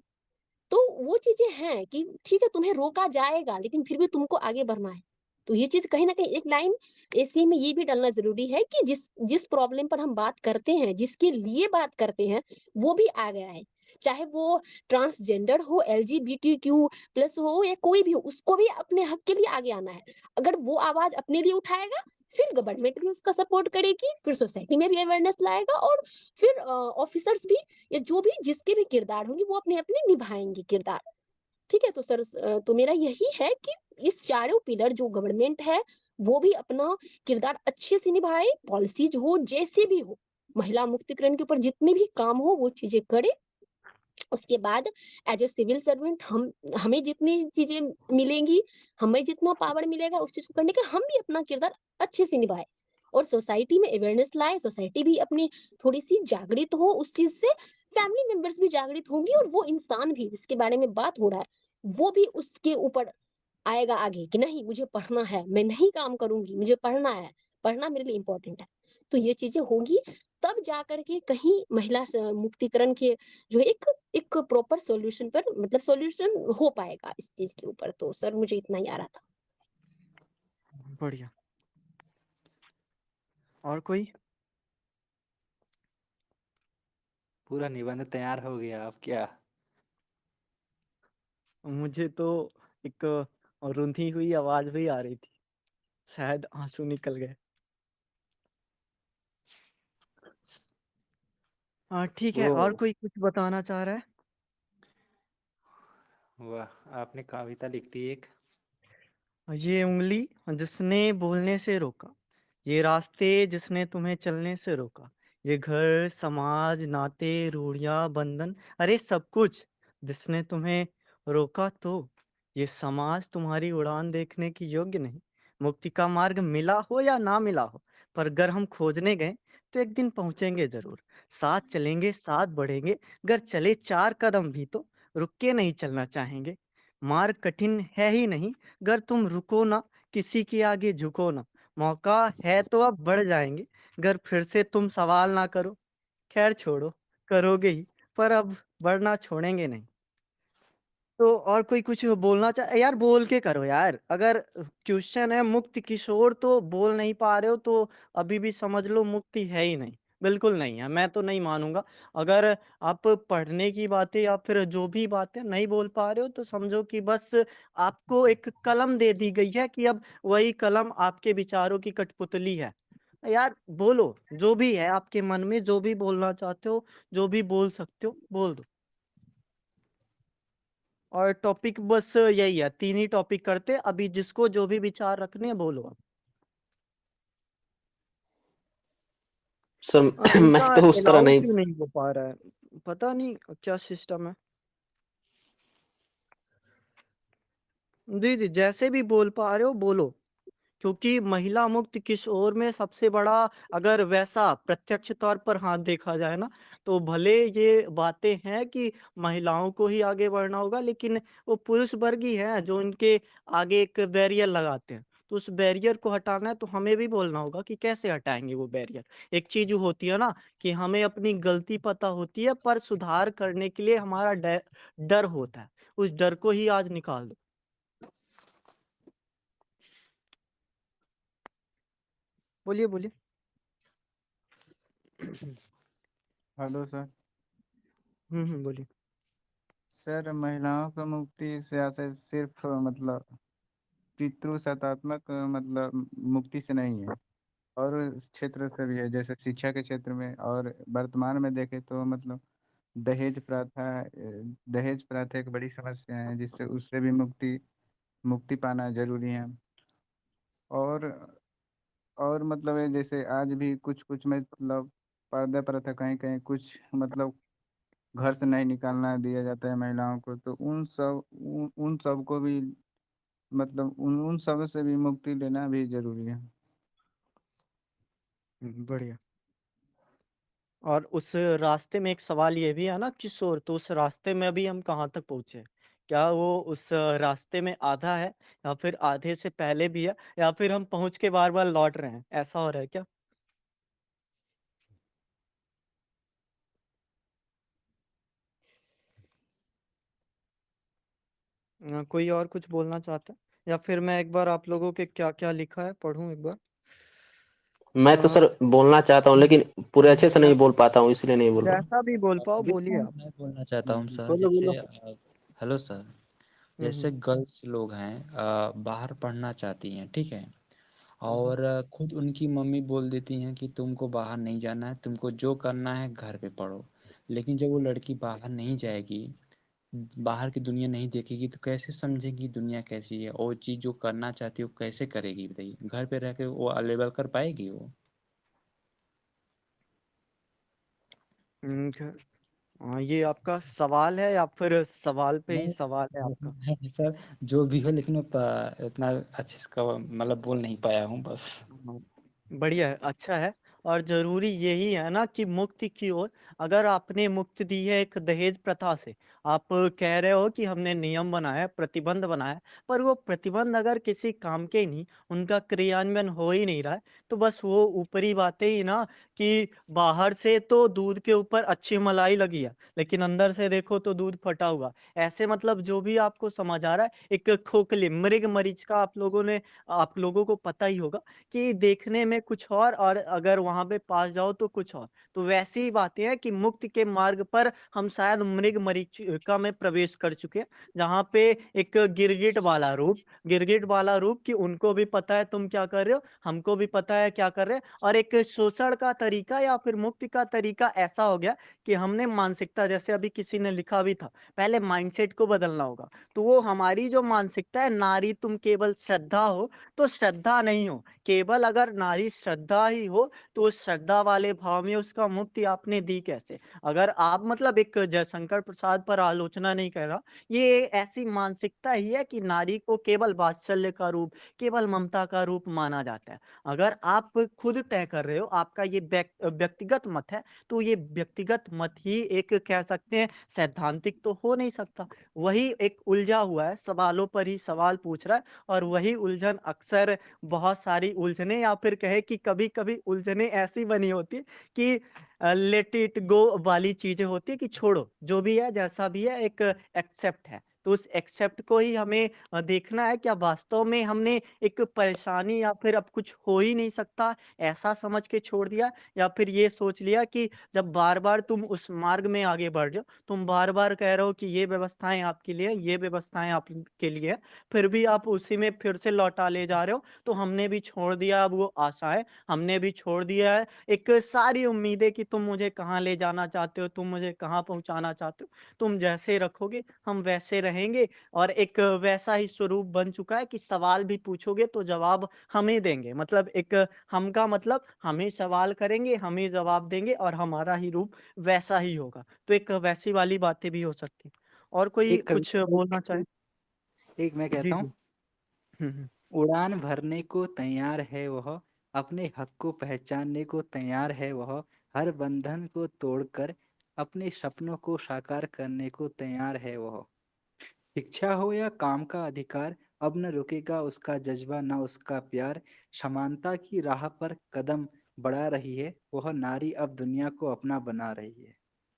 तो वो चीज़ें हैं कि ठीक है, तुम्हें रोका जाएगा लेकिन फिर भी तुमको आगे बढ़ना है। तो ये चीज़ कहीं न कहीं एक लाइन ऐसे में ये भी डालना ज़रूरी है कि जिस जिस प्रॉब्लम पर हम बात करते हैं, जिसके लिए बात करते हैं, वो भी आ गया है। चाहे वो ट्रांसजेंडर हो, एलजीबीटीक्यू प्लस हो या कोई भी हो, उसको भी अपने हक के लिए आगे आना है। अगर वो आवाज़ अपने लिए उठाएगा, फिर गवर्नमेंट भी उसका सपोर्ट करेगी, फिर सोसाइटी में भी अवेयरनेस लाएगा और फिर ऑफिसर्स भी या जो भी जिसके भी किरदार होंगे वो अपने-अपने निभाएँगे किरदार। ठीक है? तो सर तो मेरा यही है कि इस चारों पिलर जो गवर्नमेंट है, वो भी अपना किरदार अच्छे से निभाए, पॉलिसीज़ हो, जैसे भी हो, महिला मुक्तिकरण के ऊपर जितने भी काम हो वो चीज़ें करे उसके बाद एज ए सिविल सर्वेंट हमें जितनी चीजें मिलेंगी, हमें जितना पावर मिलेगा उस चीज को करने का, हम भी अपना किरदार अच्छे से निभाए और सोसाइटी में अवेयरनेस लाए, सोसाइटी भी अपनी थोड़ी सी जागृत हो उस चीज से, फैमिली मेंबर्स भी जागृत होंगी और वो इंसान भी जिसके बारे में बात हो रहा है वो भी उसके ऊपर आएगा आगे कि नहीं मुझे पढ़ना है, मैं नहीं काम करूंगी, मुझे पढ़ना है, पढ़ना मेरे लिए इंपॉर्टेंट है। तो ये चीजें होगी तब जा करके कहीं महिला मुक्तिकरण के जो है एक एक प्रॉपर सॉल्यूशन पर मतलब सॉल्यूशन हो पाएगा इस चीज के ऊपर। तो सर मुझे इतना ही आ रहा था। बढ़िया। और कोई? पूरा निबंध तैयार हो गया, अब क्या? मुझे तो एक रुंधी हुई आवाज भी आ रही थी, शायद आंसू निकल गए। हाँ ठीक है, और वो कोई कुछ बताना चाह रहा है? वाह, आपने कविता लिख दी एक। ये उंगली जिसने बोलने से रोका, ये रास्ते जिसने तुम्हें चलने से रोका, ये घर समाज नाते रूढ़ियां बंधन, अरे सब कुछ जिसने तुम्हें रोका, तो ये समाज तुम्हारी उड़ान देखने की योग्य नहीं। मुक्ति का मार्ग मिला हो या ना मिला हो, पर अगर हम खोजने गए तो एक दिन पहुंचेंगे जरूर। साथ चलेंगे साथ बढ़ेंगे, अगर चले 4 कदम भी तो रुक के नहीं चलना चाहेंगे। मार्ग कठिन है ही नहीं, अगर तुम रुको ना, किसी के आगे झुको ना। मौका है तो अब बढ़ जाएंगे, अगर फिर से तुम सवाल ना करो। खैर छोड़ो, करोगे ही, पर अब बढ़ना छोड़ेंगे नहीं। तो और कोई कुछ बोलना चाहे यार, बोल के करो यार। अगर क्वेश्चन है मुक्त किशोर तो बोल नहीं पा रहे हो तो अभी भी समझ लो मुक्ति है ही नहीं, बिल्कुल नहीं है। मैं तो नहीं मानूंगा। अगर आप पढ़ने की बातें या फिर जो भी बातें नहीं बोल पा रहे हो तो समझो कि बस आपको एक कलम दे दी गई है कि अब वही कलम आपके विचारों की कठपुतली है। यार बोलो, जो भी है आपके मन में, जो भी बोलना चाहते हो, जो भी बोल सकते हो बोल दो। और टॉपिक बस यही है, 3 ही टॉपिक करते, अभी जिसको जो भी विचार रखने हैं बोलो आप। सर मैं इनका तो उस तरह अलाउ नहीं। क्यों नहीं हो पा रहा है, पता नहीं क्या सिस्टम है। जी जी, जैसे भी बोल पा रहे हो बोलो, क्योंकि महिला मुक्त किशोर में सबसे बड़ा, अगर वैसा प्रत्यक्ष तौर पर हाथ देखा जाए ना, तो भले ये बातें हैं कि महिलाओं को ही आगे बढ़ना होगा, लेकिन वो पुरुष वर्ग ही हैं जो इनके आगे एक बैरियर लगाते हैं। तो उस बैरियर को हटाना है तो हमें भी बोलना होगा कि कैसे हटाएंगे वो बैरियर। एक चीज होती है ना कि हमें अपनी गलती पता होती है, पर सुधार करने के लिए हमारा डर डर होता है, उस डर को ही आज निकाल दो। बोलिए बोलिए। Hello sir. बोलिए। सर महिलाओं का मुक्ति से आशय सिर्फ मतलब पितृसत्तात्मक मतलब मुक्ति से नहीं है, और इस क्षेत्र से भी है, जैसे शिक्षा के क्षेत्र में, और वर्तमान में देखें तो मतलब दहेज प्रथा दहेज प्रथा एक बड़ी समस्या है, जिससे उससे भी मुक्ति मुक्ति पाना जरूरी है। और और मतलब ये जैसे आज भी कुछ कुछ मतलब पर्दा प्रथा कहीं कहीं कुछ मतलब घर से नहीं निकालना दिया जाता है महिलाओं को, तो उन सब को भी मतलब उन सब से भी मुक्ति लेना भी जरूरी है। बढ़िया। और उस रास्ते में एक सवाल ये भी है ना किशोर, तो उस रास्ते में अभी हम कहाँ तक पहुँचे? क्या वो उस रास्ते में आधा है, या फिर आधे से पहले भी है, या फिर हम पहुँच के बार बार लौट रहे हैं, ऐसा हो रहा है क्या? कोई और कुछ बोलना चाहता है, या फिर मैं एक बार आप लोगों के क्या क्या लिखा है पढ़ूं एक बार? मैं तो अ, सर बोलना चाहता हूँ, लेकिन पूरे अच्छे से नहीं जैसा बोल पाता हूँ, इसलिए नहीं बोल रहा हूँ। जैसा भी बोल पाओ अभी बोलिए आप। मैं बोलना चाहता हूँ सर, बोलो बोलो। जैसे हेलो सर। जैसे हम्म। गर्ल्स लोग हैं, बाहर पढ़ना चाहती हैं, ठीक है। हम्म। और खुद उनकी मम्मी बोल देती हैं कि तुमको बाहर नहीं जाना है, तुमको जो करना है घर पे पढ़ो। लेकिन जब वो लड़की बाहर नहीं जाएगी, बाहर की दुनिया नहीं देखेगी, तो कैसे समझेगी दुनिया कैसी है, और चीज़ जो करना चाहती है वो कैसे करेगी बताइए? घर पे रह के वो अवेलेबल कर पाएगी वो? हम्म, ये आपका सवाल है या फिर सवाल पे ही नहीं सवाल है आपका? नहीं सर, जो भी हो, लेकिन मैं इतना अच्छे से मतलब बोल नहीं पाया हूँ बस। हाँ, बढ़िया है, अच्छा है। और जरूरी यही है ना कि मुक्ति की ओर, अगर आपने मुक्ति दी है एक दहेज प्रथा से, आप कह रहे हो कि हमने नियम बनाया, प्रतिबंध बनाया, पर वो प्रतिबंध अगर किसी काम के नहीं, उनका क्रियान्वयन हो ही नहीं रहा है, तो बस वो ऊपरी बातें ही ना, कि बाहर से तो दूध के ऊपर अच्छी मलाई लगी है, लेकिन अंदर से देखो तो दूध फटा हुआ। ऐसे मतलब जो भी आपको समझ आ रहा है, एक खोखले मृग मरीज का आप लोगों को पता ही होगा कि देखने में कुछ और अगर वहां पे पास जाओ तो कुछ और। तो वैसी ही बातें हैं कि मुक्ति के मार्ग पर हम शायद मृग मरीचिका में प्रवेश कर चुके हैं, जहाँ पे एक गिरगिट वाला रूप कि उनको भी पता है तुम क्या कर रहे हो, हमको भी पता है क्या कर रहे हैं, और एक शोषण का तरीका या फिर मुक्ति का तरीका ऐसा हो गया कि हमने मानसिकता, जैसे अभी किसी ने लिखा भी था, पहले माइंडसेट को बदलना होगा। तो वो हमारी जो मानसिकता है, नारी तुम केवल श्रद्धा हो, तो श्रद्धा नहीं हो, केवल अगर नारी श्रद्धा ही हो, तो उस श्रद्धा वाले भाव में उसका मुक्ति आपने दी कैसे? अगर आप मतलब एक जयशंकर प्रसाद पर आलोचना नहीं कर रहा, ये ऐसी मानसिकता ही है कि नारी को केवल वात्सल्य का रूप, केवल ममता का रूप माना जाता है। अगर आप खुद तय कर रहे हो, आपका ये व्यक्तिगत मत है, तो ये व्यक्तिगत मत ही एक कह सकते हैं सैद्धांतिक तो हो नहीं सकता। वही एक उलझा हुआ है, सवालों पर ही सवाल पूछ रहा है, और वही उलझन अक्सर बहुत सारी उलझने, या फिर कहे कि कभी कभी उलझने ऐसी बनी होती है कि लेट इट गो वाली चीजें होती है, कि छोड़ो जो भी है जैसा भी है, एक एक्सेप्ट है, तो उस एक्सेप्ट को ही हमें देखना है, क्या वास्तव में हमने एक परेशानी या फिर अब कुछ हो ही नहीं सकता ऐसा समझ के छोड़ दिया, या फिर ये सोच लिया कि जब बार बार तुम उस मार्ग में आगे बढ़ रहे हो, तुम बार बार कह रहे हो कि ये व्यवस्थाएं आपके लिए, ये व्यवस्थाएं आपके लिए है, फिर भी आप उसी में फिर से लौटा ले जा रहे हो, तो हमने भी छोड़ दिया अब वो आशाएं, हमने भी छोड़ दिया है एक सारी उम्मीदें कि तुम मुझे कहाँ ले जाना चाहते हो, तुम मुझे कहाँ पहुंचाना चाहते हो, तुम जैसे रखोगे हम वैसे रहेंगे, और एक वैसा ही स्वरूप बन चुका है कि सवाल भी पूछोगे तो जवाब हमें देंगे, मतलब एक हम का मतलब हम ही सवाल करेंगे, हम ही जवाब देंगे, और हमारा ही रूप वैसा ही होगा। तो एक वैसी वाली बातें भी हो सकती हैं। और कोई एक कुछ कविता बोलना चाहे? एक मैं जी कहता हूँ। जी। हम्म। उड़ान भरने को तैयार है वह, अपने हक को पहचानने को तैयार है वह, हर बंधन को तोड़कर अपने सपनों को साकार करने को तैयार है वह। शिक्षा हो या काम का अधिकार, अब न रुकेगा उसका जज्बा न उसका प्यार। समानता की राह पर कदम बढ़ा रही है वह नारी, अब दुनिया को अपना बना रही है।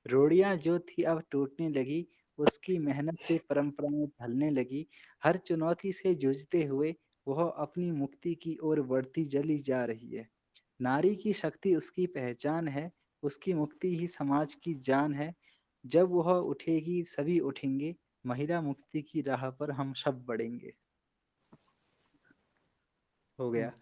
रोड़ियां जो थी अब टूटने लगी, उसकी मेहनत से परंपराएं ढलने लगी। हर चुनौती से जूझते हुए वह अपनी मुक्ति की ओर बढ़ती जली जा रही है। नारी की शक्ति उसकी पहचान है, उसकी मुक्ति ही समाज की जान है। जब वह उठेगी सभी उठेंगे, महिला मुक्ति की राह पर हम सब बढ़ेंगे। हो हम्म। गया।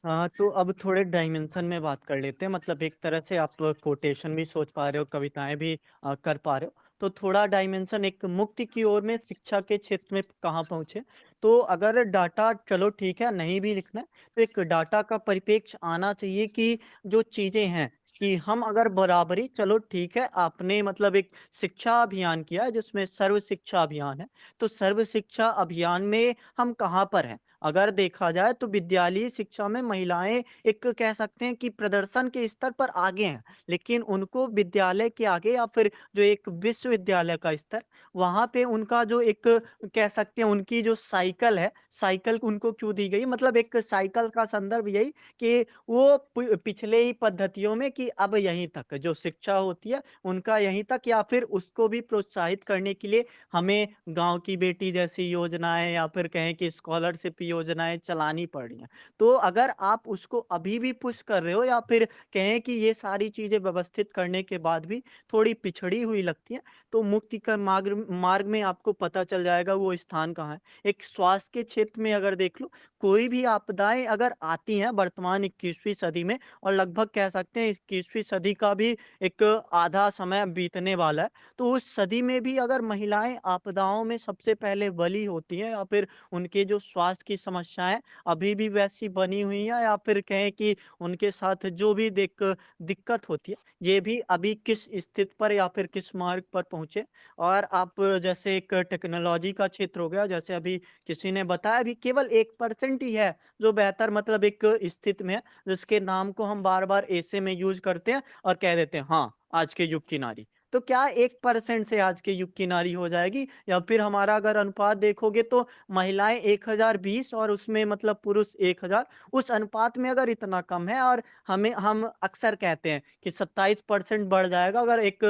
हाँ, तो अब थोड़े डायमेंशन में बात कर लेते हैं, मतलब एक तरह से आप कोटेशन भी सोच पा रहे हो, कविताएं भी कर पा रहे हो, तो थोड़ा डायमेंशन एक मुक्ति की ओर में शिक्षा के क्षेत्र में कहाँ पहुंचे। तो अगर डाटा, चलो ठीक है नहीं भी लिखना है, तो एक डाटा का परिप्रेक्ष्य आना चाहिए कि जो चीजें हैं, कि हम अगर बराबरी, चलो ठीक है आपने मतलब एक शिक्षा अभियान किया है जिसमें सर्व शिक्षा अभियान है, तो सर्व शिक्षा अभियान में हम कहाँ पर हैं? अगर देखा जाए तो विद्यालयी शिक्षा में महिलाएं एक कह सकते हैं कि प्रदर्शन के स्तर पर आगे हैं, लेकिन उनको विद्यालय के आगे या फिर जो एक विश्वविद्यालय का स्तर, वहां पे उनका जो एक कह सकते हैं उनकी जो साइकिल है, साइकिल उनको क्यों दी गई, मतलब एक साइकिल का संदर्भ यही कि वो पिछले ही पद्धतियों में कि अब यहीं तक जो शिक्षा होती है उनका यहीं तक, या फिर उसको भी प्रोत्साहित करने के लिए हमें गांव की बेटी जैसी योजनाएं या फिर कहें कि स्कॉलरशिप योजनाएं चलानी पड़ रही हैं। तो अगर आप उसको अभी भी पुश कर रहे हो, या फिर कहें कि ये सारी चीजें व्यवस्थित करने के बाद भी थोड़ी पिछड़ी हुई लगती हैं, तो मुक्ति का मार्ग मार्ग में आपको पता चल जाएगा वो स्थान कहाँ है। एक स्वास्थ्य के क्षेत्र में अगर देख लो, कोई भी आपदाएं अगर आती हैं वर्तमान 21वीं सदी में, और लगभग कह सकते हैं 21वीं सदी का भी एक आधा समय बीतने वाला है, तो उस सदी में भी अगर महिलाएं आपदाओं में सबसे पहले बली होती हैं, या फिर उनके जो स्वास्थ्य की समस्याएं अभी भी वैसी बनी हुई हैं, या फिर कहें कि उनके साथ जो भी दिक्कत होती है ये भी अभी किस स्थिति पर या फिर किस मार्ग पर पहुंचे? और आप जैसे एक टेक्नोलॉजी का क्षेत्र हो गया, जैसे अभी किसी ने बताया, अभी केवल 1% ही है जो बेहतर मतलब एक स्थिति में है, जिसके नाम को हम बार बार ऐसे में यूज करते हैं और कह देते हैं हाँ आज के युग की नारी। तो क्या 1% से आज के युग की नारी हो जाएगी? या फिर हमारा अगर अनुपात देखोगे तो महिलाएं 1020 और उसमें मतलब पुरुष 1000, उस अनुपात में अगर इतना कम है, और हम अक्सर कहते हैं कि 27% बढ़ जाएगा अगर एक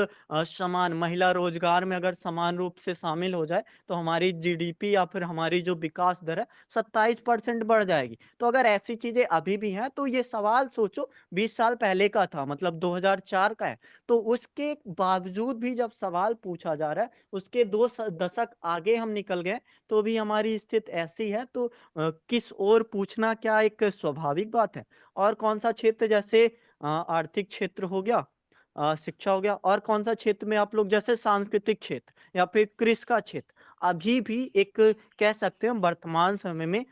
समान महिला रोजगार में अगर समान रूप से शामिल हो जाए, तो हमारी जीडीपी या फिर हमारी जो विकास दर है 27% बढ़ जाएगी। तो अगर ऐसी चीजें अभी भी हैं, तो ये सवाल सोचो 20 साल पहले का था, मतलब 2004 का है, तो उसके बावजूद भी जब सवाल पूछा जा रहा है, उसके दशक आगे हम निकल गए, तो भी हमारी स्थिति ऐसी है, तो किस ओर पूछना क्या एक स्वाभाविक बात है। और कौन सा क्षेत्र, जैसे आर्थिक क्षेत्र हो गया, शिक्षा हो गया, और कौन सा क्षेत्र में आप लोग, जैसे सांस्कृतिक क्षेत्र या फिर कृषि का क्षेत्र, अभी भी एक कह सकते हैं वर्तमान समय में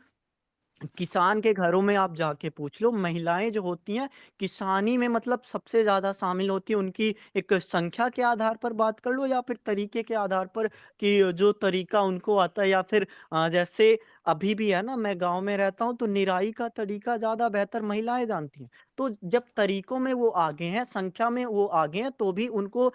किसान के घरों में आप जाके पूछ लो, महिलाएं जो होती हैं किसानी में मतलब सबसे ज्यादा शामिल होती है। उनकी एक संख्या के आधार पर बात कर लो या फिर तरीके के आधार पर, कि जो तरीका उनको आता है, या फिर जैसे अभी भी है ना, मैं गांव में रहता हूं, तो निराई का तरीका ज्यादा बेहतर महिलाएं जानती हैं। तो जब तरीकों में वो आगे हैं, संख्या में वो आगे हैं, तो भी उनको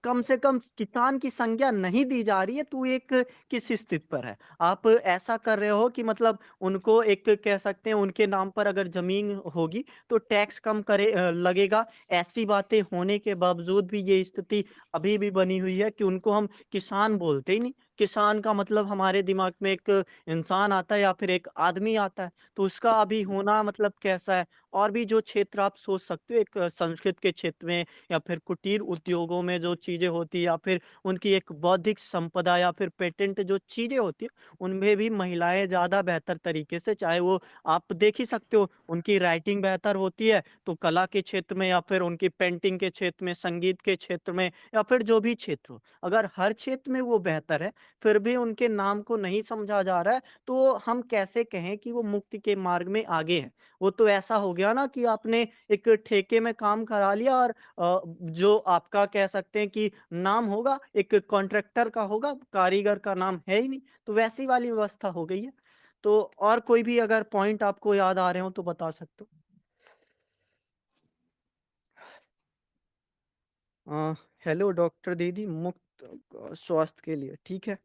कम से कम किसान की संज्ञा नहीं दी जा रही है, तो एक किस स्थिति पर है? आप ऐसा कर रहे हो कि मतलब उनको एक कह सकते हैं उनके नाम पर अगर जमीन होगी तो टैक्स कम लगेगा। ऐसी बातें होने के बावजूद भी ये स्थिति अभी भी बनी हुई है कि उनको हम किसान बोलते ही नहीं। किसान का मतलब हमारे दिमाग में एक इंसान आता है या फिर एक आदमी आता है, तो उसका अभी होना मतलब कैसा है? और भी जो क्षेत्र आप सोच सकते हो, एक संस्कृत के क्षेत्र में या फिर कुटीर उद्योगों में जो चीजें होती है, या फिर उनकी एक बौद्धिक संपदा या फिर पेटेंट जो चीजें होती है, उनमें भी महिलाएं ज्यादा बेहतर तरीके से, चाहे वो आप देख ही सकते हो, उनकी राइटिंग बेहतर होती है, तो कला के क्षेत्र में या फिर उनकी पेंटिंग के क्षेत्र में, संगीत के क्षेत्र में, या फिर जो भी क्षेत्र हो, अगर हर क्षेत्र में वो बेहतर है, फिर भी उनके नाम को नहीं समझा जा रहा है, तो हम कैसे कहें कि वो मुक्ति के मार्ग में आगे है? वो तो ऐसा हो गया ना कि आपने एक ठेके में काम करा लिया, और जो आपका कह सकते हैं कि नाम होगा एक कॉन्ट्रैक्टर का होगा, कारीगर का नाम है ही नहीं। तो वैसी वाली व्यवस्था हो गई है। तो और कोई भी अगर पॉइंट आपको याद आ रहे हो तो बता सकते हो। हेलो डॉक्टर दीदी, मुक्त स्वास्थ्य के लिए, ठीक है।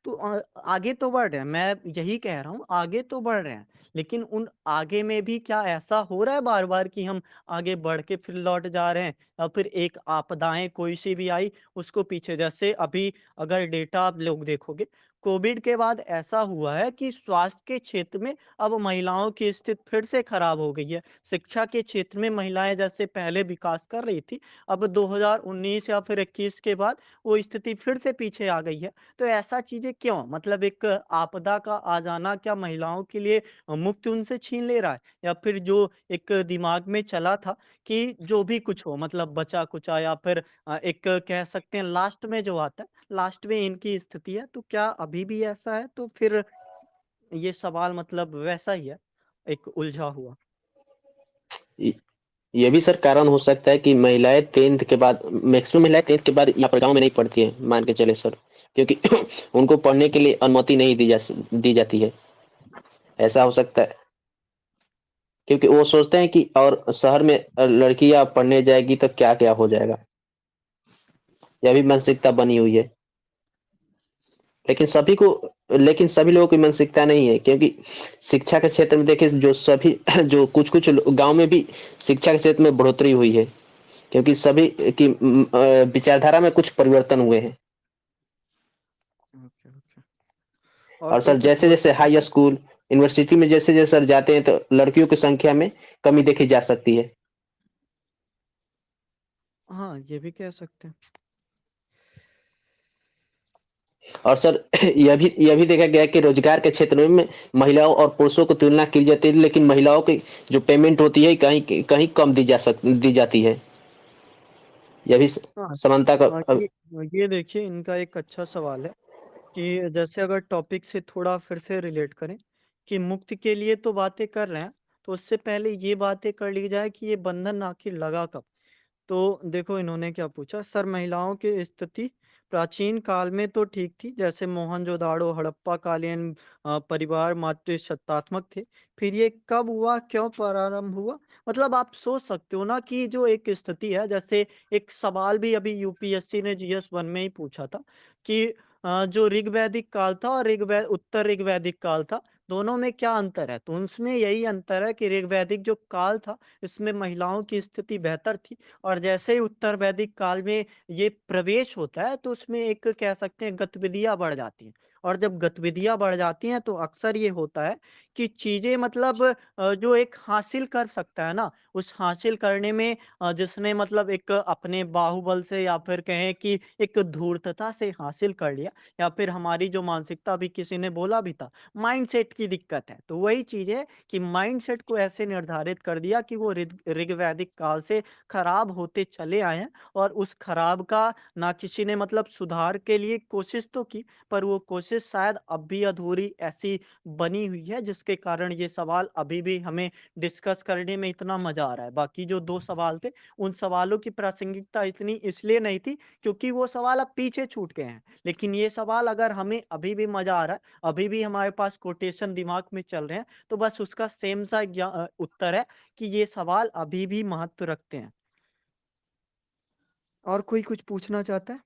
तो आगे तो बढ़ रहे हैं, मैं यही कह रहा हूँ, आगे तो बढ़ रहे हैं, लेकिन उन आगे में भी क्या ऐसा हो रहा है बार बार कि हम आगे बढ़ के फिर लौट जा रहे हैं, या फिर एक आपदाएं कोई सी भी आई उसको पीछे, जैसे अभी अगर डेटा आप लोग देखोगे, कोविड के बाद ऐसा हुआ है कि स्वास्थ्य के क्षेत्र में अब महिलाओं की स्थिति फिर से खराब हो गई है। शिक्षा के क्षेत्र में महिलाएं जैसे पहले विकास कर रही थी, अब 2019 या फिर 21 के बाद वो स्थिति फिर से पीछे आ गई है। तो ऐसा चीजें क्यों, मतलब एक आपदा का आ जाना क्या महिलाओं के लिए मुक्ति उनसे छीन ले रहा है? या फिर जो एक दिमाग में चला था कि जो भी कुछ हो मतलब बचा कुचा, या फिर एक कह सकते हैं लास्ट में जो आता है, लास्ट में इनकी स्थिति है, तो क्या अभी भी ऐसा है? तो फिर ये सवाल मतलब वैसा ही है, एक उलझा हुआ। ये ये भी सर कारण हो सकता है कि महिलाएं 10th के बाद, मैक्सिमम महिलाएं 10th के बाद यहाँ पर गाँव में नहीं पढ़ती है, मान के चले सर, क्योंकि उनको पढ़ने के लिए अनुमति नहीं दी जाती है। ऐसा हो सकता है, क्योंकि वो सोचते हैं कि और शहर में लड़कियां पढ़ने जाएगी तो क्या क्या हो जाएगा। यह भी मानसिकता बनी हुई है, लेकिन सभी लोगों की मानसिकता नहीं है, क्योंकि शिक्षा के क्षेत्र में देखिए जो कुछ कुछ गांव में भी शिक्षा के क्षेत्र में बढ़ोतरी हुई है, क्योंकि सभी की विचारधारा में कुछ परिवर्तन हुए हैं। Okay okay. और और कोई सर कुछ जैसे जैसे बताना हाई चाहे? स्कूल यूनिवर्सिटी में जैसे जैसे सर जाते हैं, तो लड़कियों की संख्या में कमी देखी जा सकती है। हाँ, ये भी कह सकते हैं। और सर यह भी देखा गया है कि रोजगार के क्षेत्र में महिलाओं और पुरुषों को तुलना की जाती है, लेकिन महिलाओं की जो पेमेंट होती है कहीं कहीं कम दी जाती है। यह भी हाँ समानता का ये देखिए, इनका एक अच्छा सवाल है कि जैसे अगर टॉपिक से थोड़ा फिर से रिलेट करें, कि मुक्ति के लिए तो बातें कर रहे हैं, तो उससे पहले ये बातें कर ली जाए कि ये बंधन आखिर लगा कब? तो देखो इन्होंने क्या पूछा, सर महिलाओं की स्थिति प्राचीन काल में तो ठीक थी, जैसे मोहनजोदाड़ो, हड़प्पा कालीन परिवार मातृसत्तात्मक थे। फिर ये कब हुआ, क्यों प्रारंभ हुआ? मतलब आप सोच सकते हो ना कि जो एक स्थिति है, जैसे एक सवाल भी अभी यूपीएससी ने जीएस 1 में ही पूछा था कि जो ऋग्वैदिक काल था और उत्तर ऋग्वैदिक काल था, दोनों में क्या अंतर है? तो उसमें यही अंतर है कि ऋग्वैदिक जो काल था, इसमें महिलाओं की स्थिति बेहतर थी, और जैसे ही उत्तर वैदिक काल में ये प्रवेश होता है, तो उसमें एक कह सकते हैं गतिविधियाँ बढ़ जाती हैं, और जब गतिविधियाँ बढ़ जाती हैं तो अक्सर ये होता है कि चीज़ें मतलब जो एक हासिल कर सकता है ना, उस हासिल करने में जिसने मतलब एक अपने बाहुबल से या फिर कहें कि एक धूर्तता से हासिल कर लिया, या फिर हमारी जो मानसिकता, अभी किसी ने बोला भी था, माइंडसेट की दिक्कत है। तो वही चीज़ है कि माइंडसेट को ऐसे निर्धारित कर दिया कि वो ऋग्वैदिक काल से खराब होते चले आए हैं, और उस खराब का ना किसी ने मतलब सुधार के लिए कोशिश तो की, पर वो कोशिश शायद अब भी अधूरी ऐसी बनी हुई है, जिसके कारण ये सवाल अभी भी हमें डिस्कस करने में इतना मजा आ रहा है। बाकी जो 2 सवाल थे, उन सवालों की प्रासंगिकता इतनी इसलिए नहीं थी क्योंकि वो सवाल अब पीछे छूट गए हैं। लेकिन ये सवाल अगर हमें अभी भी मजा आ रहा है, अभी भी हमारे पास कोटेशन दिमाग में चल रहे हैं, तो बस उसका सेम सा उत्तर है कि ये सवाल अभी भी महत्व रखते हैं। और कोई कुछ पूछना चाहता है?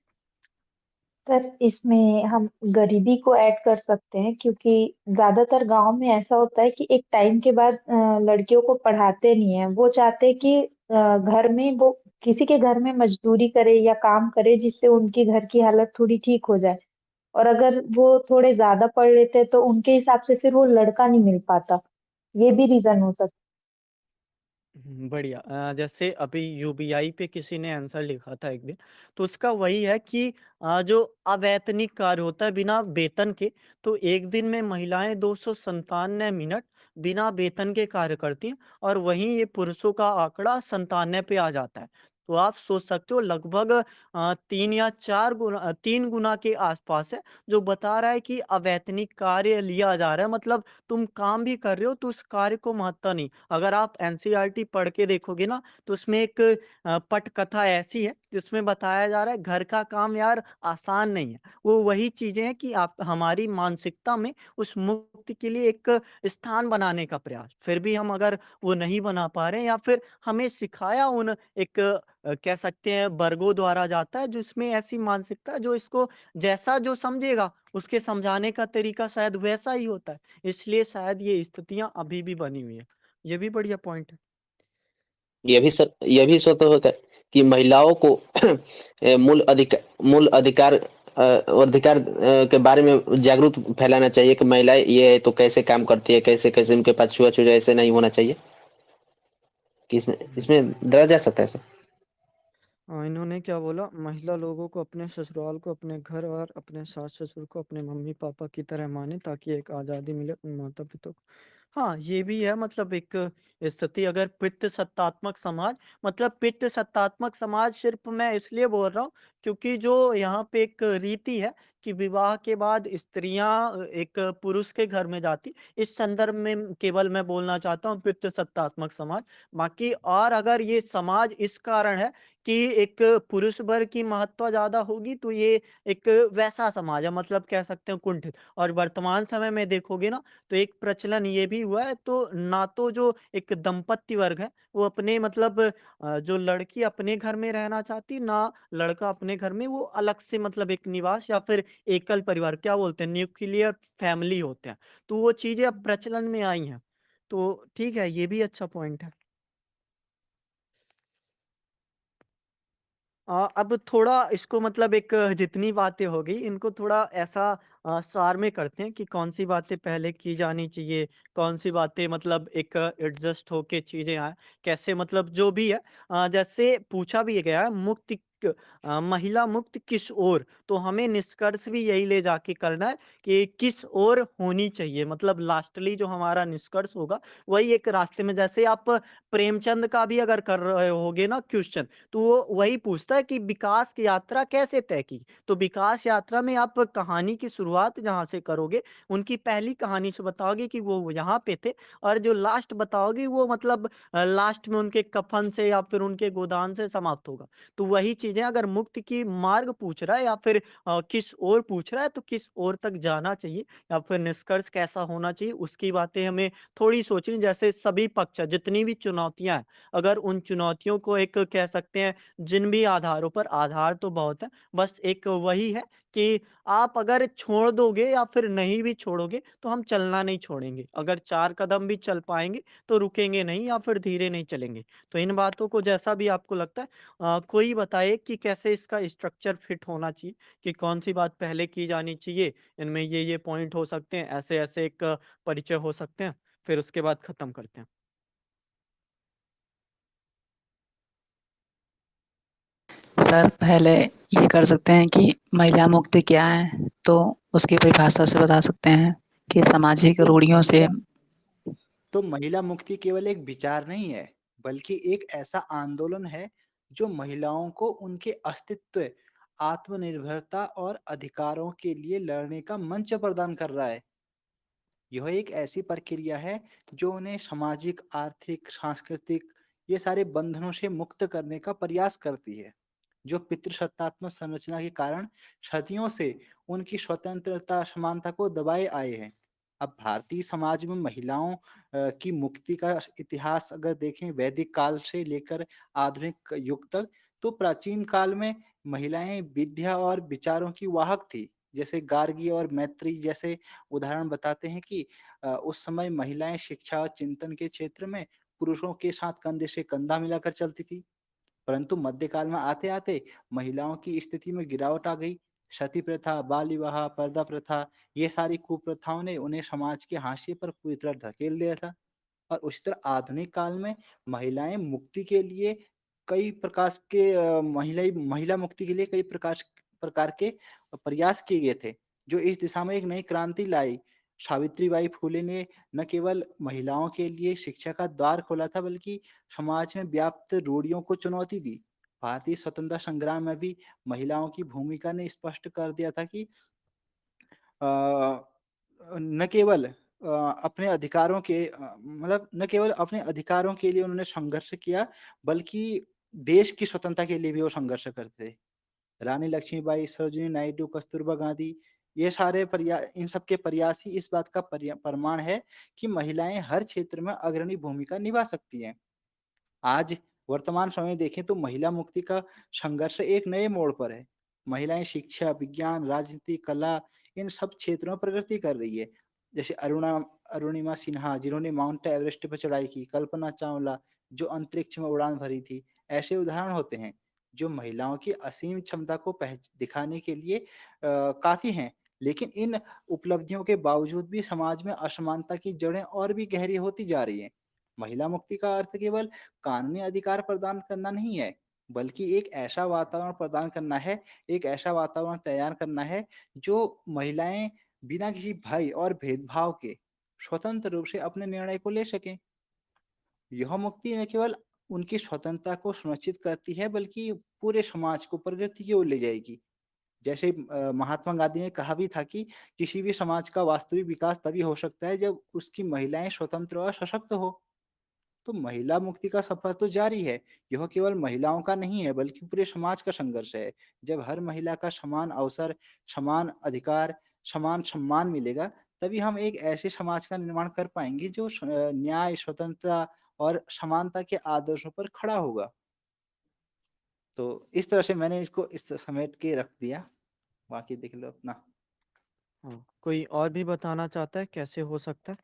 सर इसमें हम गरीबी को ऐड कर सकते हैं, क्योंकि ज्यादातर गांव में ऐसा होता है कि एक टाइम के बाद लड़कियों को पढ़ाते नहीं है। वो चाहते हैं कि घर में वो किसी के घर में मजदूरी करे या काम करे, जिससे उनकी घर की हालत थोड़ी ठीक हो जाए। और अगर वो थोड़े ज्यादा पढ़ लेते हैं तो उनके हिसाब से फिर वो लड़का नहीं मिल पाता। ये भी रीजन हो सकता बढ़िया। जैसे अभी यूबीआई पे किसी ने आंसर लिखा था एक दिन, तो उसका वही है कि जो अवैतनिक कार्य होता है बिना वेतन के, तो एक दिन में महिलाएं 297 मिनट बिना वेतन के कार्य करती हैं, और वहीं ये पुरुषों का आंकड़ा 97 पे आ जाता है। तो आप सोच सकते हो लगभग 3 गुना के आसपास है, जो बता रहा है कि अवैतनिक कार्य लिया जा रहा है, मतलब तुम काम भी कर रहे हो तो उस कार्य को महत्ता नहीं। अगर आप एनसीईआरटी पढ़ के देखोगे ना, तो उसमें एक पटकथा ऐसी है जिसमें बताया जा रहा है घर का काम यार आसान नहीं है। वो वही चीजें हैं कि आप हमारी मानसिकता में उस मुक्ति के लिए एक स्थान बनाने का प्रयास, फिर भी हम अगर वो नहीं बना पा रहे हैं, या फिर हमें सिखाया उन एक कह सकते हैं वर्गों द्वारा जाता है जिसमें ऐसी मानसिकता जो इसको जैसा जो समझेगा उसके समझाने का तरीका शायद वैसा ही होता है, इसलिए शायद ये स्थितियां अभी भी बनी हुई है। ये भी बढ़िया पॉइंट है। यह भी स्वतः होता है कि महिलाओं को मूल अधिकार के बारे में जागरूक फैलाना चाहिए कि महिलाएं ये है तो कैसे काम करती है, कैसे कैसे उनके पास छुआ-छूत ऐसे नहीं होना चाहिए, कि इसमें इसमें डरा जा सकता है सर। इन्होंने क्या बोला, महिला लोगों को अपने ससुराल को अपने घर और अपने सास ससुर को अपने मम्मी पापा की तरह माने, ताकि एक आज़ादी मिले अपने माता पिता को। हाँ, ये भी है, मतलब एक स्थिति अगर पितृ सत्तात्मक समाज, मतलब पितृ सत्तात्मक समाज सिर्फ मैं इसलिए बोल रहा हूँ क्योंकि जो यहाँ पे एक रीति है कि विवाह के बाद स्त्रियां एक पुरुष के घर में जाती, इस संदर्भ में केवल मैं बोलना चाहता हूँ पितृ सत्तात्मक समाज। बाकी और अगर ये समाज इस कारण है कि एक पुरुष वर्ग की महत्व ज़्यादा होगी, तो ये एक वैसा समाज है, मतलब कह सकते हैं कुंठित। और वर्तमान समय में देखोगे ना, तो एक प्रचलन ये भी हुआ है, तो ना तो जो एक दंपत्ति वर्ग है वो अपने मतलब जो लड़की अपने घर में रहना चाहती, ना लड़का अपने घर में, वो अलग से मतलब एक निवास या फिर एकल परिवार क्या बोलते हैं, न्यूक्लियर फैमिली होते हैं। तो वो चीज़ें अब प्रचलन में आई हैं। तो ठीक है, ये भी अच्छा पॉइंट है। अब थोड़ा इसको मतलब एक जितनी बातें हो गई इनको थोड़ा ऐसा सार में करते हैं कि कौन सी बातें पहले की जानी चाहिए, कौन सी बातें मतलब एक एडजस्ट होके चीज़ें आए, कैसे मतलब जो भी है। जैसे पूछा भी गया है, मुक्ति महिला मुक्त किस ओर? तो हमें निष्कर्ष भी यही ले जाके करना है कि किस ओर होनी चाहिए, मतलब लास्टली जो हमारा निष्कर्ष होगा वही एक रास्ते में, जैसे आप प्रेमचंद का भी अगर कर रहे होगे ना क्वेश्चन, तो वो वही पूछता है कि विकास की यात्रा कैसे तय की? तो विकास यात्रा में आप कहानी की शुरुआत जहाँ से करोगे, उनकी पहली कहानी से बताओगे कि वो यहाँ पे थे, और जो लास्ट बताओगे वो मतलब लास्ट में उनके कफन से या फिर उनके गोदान से समाप्त होगा। तो वही चीज़ें अगर मुक्ति की मार्ग पूछ रहा है या फिर किस ओर पूछ रहा है, तो किस ओर तक जाना चाहिए या फिर निष्कर्ष कैसा होना चाहिए, उसकी बातें हमें थोड़ी सोचनी। जैसे सभी पक्ष हैं, जितनी भी चुनौतियाँ हैं, अगर उन चुनौतियों को एक कह सकते हैं जिन भी आधारों पर, आधार तो बहुत है, बस एक वही है कि आप अगर छोड़ दोगे या फिर नहीं भी छोड़ोगे तो हम चलना नहीं छोड़ेंगे। अगर 4 कदम भी चल पाएँगे तो रुकेंगे नहीं या फिर धीरे नहीं चलेंगे। तो इन बातों को जैसा भी आपको लगता है कोई बताए कि कैसे इसका स्ट्रक्चर फिट होना चाहिए, कि कौन-सी बात पहले की जानी चाहिए, इनमें ये पॉइंट हो सकते हैं, ऐसे-ऐसे एक परिचय हो सकते हैं, फिर उसके बाद खत्म करते हैं। सर पहले ये कर सकते हैं कि महिला मुक्ति क्या है? तो उसकी परिभाषा से बता सकते हैं कि सामाजिक तो रूढ़ियों से महिला मुक्ति केवल एक विचार नहीं है, बल्कि एक ऐसा आंदोलन है जो महिलाओं को उनके अस्तित्व, आत्मनिर्भरता और अधिकारों के लिए लड़ने का मंच प्रदान कर रहा है। यह एक ऐसी प्रक्रिया है जो उन्हें सामाजिक, आर्थिक, सांस्कृतिक ये सारे बंधनों से मुक्त करने का प्रयास करती है, जो पितृसत्तात्मक संरचना के कारण सदियों से उनकी स्वतंत्रता, समानता को दबाए आए हैं। अब भारतीय समाज में महिलाओं की मुक्ति का इतिहास अगर देखें वैदिक काल से लेकर आधुनिक युग तक, तो प्राचीन काल में महिलाएं विद्या और विचारों की वाहक थी। जैसे गार्गी और मैत्री जैसे उदाहरण बताते हैं कि उस समय महिलाएं शिक्षा और चिंतन के क्षेत्र में पुरुषों के साथ कंधे से कंधा मिलाकर चलती थी। परंतु मध्यकाल में आते-आते महिलाओं की स्थिति में गिरावट आ गई। सती प्रथा, बाल विवाह, पर्दा प्रथा, ये सारी कुप्रथाओं ने उन्हें समाज के हाशिए पर पूरी तरह धकेल दिया था। और उसी तरह आधुनिक काल में महिलाएं मुक्ति के लिए कई प्रकार के महिला मुक्ति के लिए कई प्रकार के प्रयास किए गए थे, जो इस दिशा में एक नई क्रांति लाई। सावित्रीबाई फुले ने न केवल महिलाओं के लिए शिक्षा का द्वार खोला था, बल्कि समाज में व्याप्त रूढ़ियों को चुनौती दी। भारतीय स्वतंत्रता संग्राम में भी महिलाओं की भूमिका ने स्पष्ट कर दिया था कि अ, न केवल अपने अधिकारों के मतलब न केवल अपने अधिकारों के लिए उन्होंने संघर्ष किया, बल्कि देश की स्वतंत्रता के लिए भी वो संघर्ष करते थे। रानी लक्ष्मीबाई, सरोजिनी नायडू, कस्तूरबा गांधी, ये सारे इन सब के प्रयास ही इस बात का प्रमाण है कि महिलाएं हर क्षेत्र में अग्रणी भूमिका निभा सकती हैं। आज वर्तमान समय में देखें तो महिला मुक्ति का संघर्ष एक नए मोड़ पर है। महिलाएं शिक्षा, विज्ञान, राजनीति, कला इन सब क्षेत्रों में प्रगति कर रही है। जैसे अरुणिमा सिन्हा जिन्होंने माउंट एवरेस्ट पर चढ़ाई की, कल्पना चावला जो अंतरिक्ष में उड़ान भरी थी। ऐसे उदाहरण होते हैं जो महिलाओं की असीम क्षमता को दिखाने के लिए काफी हैं। लेकिन इन उपलब्धियों के बावजूद भी समाज में असमानता की जड़ें और भी गहरी होती जा रही हैं। महिला मुक्ति का अर्थ केवल कानूनी अधिकार प्रदान करना नहीं है, बल्कि एक ऐसा वातावरण प्रदान करना है, एक ऐसा वातावरण तैयार करना है, जो महिलाएं बिना किसी भय और भेदभाव के स्वतंत्र रूप से अपने निर्णय को ले सकें। यह मुक्ति न केवल उनकी स्वतंत्रता को सुनिश्चित करती है, बल्कि पूरे समाज को प्रगति की ओर ले जाएगी। जैसे महात्मा गांधी ने कहा भी था कि किसी भी समाज का वास्तविक विकास तभी हो सकता है जब उसकी महिलाएं स्वतंत्र और सशक्त हो। तो महिला मुक्ति का सफर तो जारी है। यह केवल महिलाओं का नहीं है, बल्कि पूरे समाज का संघर्ष है। जब हर महिला का समान अवसर, समान अधिकार, समान सम्मान मिलेगा, तभी हम एक ऐसे समाज का निर्माण कर पाएंगे जो न्याय, स्वतंत्रता और समानता के आदर्शों पर खड़ा होगा। तो इस तरह से मैंने इसको इस समेट के रख दिया। बाकी देख लो अपना। हाँ, कोई और भी बताना चाहता है कैसे हो सकता है?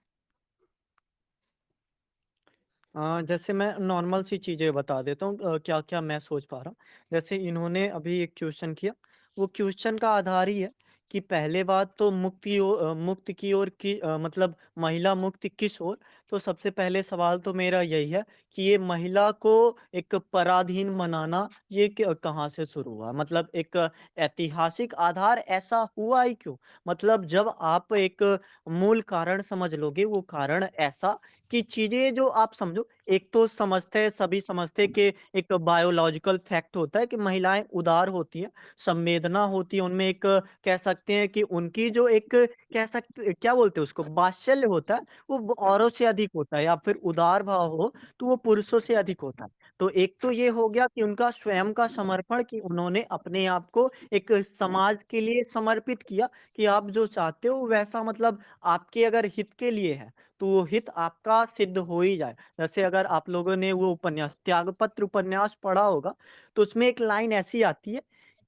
जैसे मैं नॉर्मल सी चीज़ें बता देता हूँ क्या-क्या मैं सोच पा रहा हूँ। जैसे इन्होंने अभी एक क्वेश्चन किया, वो क्वेश्चन का आधार ही है कि पहले बात तो मुक्त की ओर मतलब महिला मुक्ति किस ओर? तो सबसे पहले सवाल तो मेरा यही है कि ये महिला को एक पराधीन बनाना ये कहाँ से शुरू हुआ? मतलब एक ऐतिहासिक आधार ऐसा हुआ ही क्यों? मतलब जब आप एक मूल कारण समझ लोगे, वो कारण ऐसा कि चीज़ें जो आप समझो, एक तो समझते हैं, सभी समझते हैं कि एक बायोलॉजिकल फैक्ट होता है कि महिलाएँ उदार होती हैं, संवेदना होती है उनमें, एक कह सकते हैं कि उनकी जो एक कह सकते क्या बोलते हैं उसको, वात्सल्य होता है, वो औरों से अधिक होता है, या फिर उदार भाव हो, तो वो पुरुषों से अधिक होता है। तो एक तो ये हो गया कि उनका स्वयं का समर्पण, कि उन्होंने अपने आप को एक समाज के लिए समर्पित किया कि आप जो चाहते हो वैसा, मतलब आपके अगर हित के लिए है, तो वो हित आपका सिद्ध हो ही जाए। जैसे अगर आप लोगों ने वो उपन्यास त्यागपत्र उपन्यास पढ़ा होगा, तो उसमें एक लाइन ऐसी आती है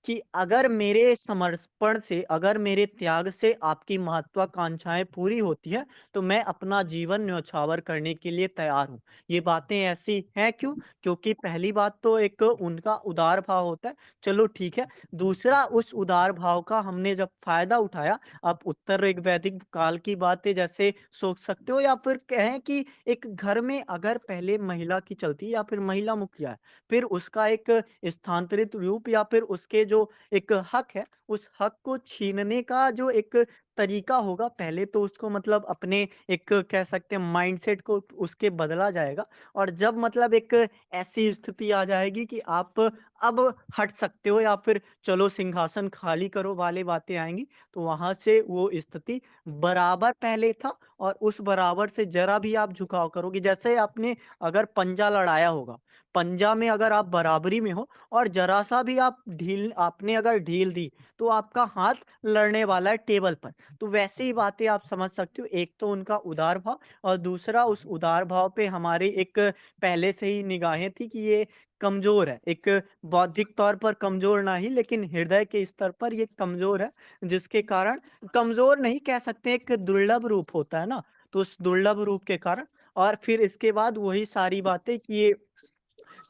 कि अगर मेरे समर्पण से, अगर मेरे त्याग से आपकी महत्वाकांक्षाएँ पूरी होती हैं, तो मैं अपना जीवन न्यौछावर करने के लिए तैयार हूँ। ये बातें ऐसी हैं क्यों? क्योंकि पहली बात तो एक उनका उदार भाव होता है, चलो ठीक है। दूसरा, उस उदार भाव का हमने जब फ़ायदा उठाया, आप उत्तर ऋग वैदिक काल की बातें जैसे सोच सकते हो, या फिर कहें कि एक घर में अगर पहले महिला की चलती है या फिर महिला मुखिया है, फिर उसका एक स्थानांतरित रूप या फिर उसके जो एक हक है, उस हक को छीनने का जो एक तरीका होगा, पहले तो उसको मतलब अपने एक कह सकते हैं माइंडसेट को उसके बदला जाएगा। और जब मतलब एक ऐसी स्थिति आ जाएगी कि आप अब हट सकते हो या फिर चलो सिंहासन खाली करो वाली बातें आएँगी, तो वहाँ से वो स्थिति बराबर पहले था, और उस बराबर से ज़रा भी आप झुकाव करोगे, जैसे आपने अगर पंजा लड़ाया होगा, पंजा में अगर आप बराबरी में हो और ज़रा-सा भी आपने अगर ढील दी, तो आपका हाथ लड़ने वाला है टेबल पर। तो वैसे ही बातें आप समझ सकते हो, एक तो उनका उदार भाव, और दूसरा उस उदार भाव पे हमारी एक पहले से ही निगाहें थी कि ये कमज़ोर है। एक बौद्धिक तौर पर कमज़ोर नहीं, लेकिन हृदय के स्तर पर ये कमज़ोर है, जिसके कारण कमज़ोर नहीं कह सकते, एक दुर्लभ रूप होता है ना, तो उस दुर्लभ रूप के कारण, और फिर इसके बाद वही सारी बातें कि ये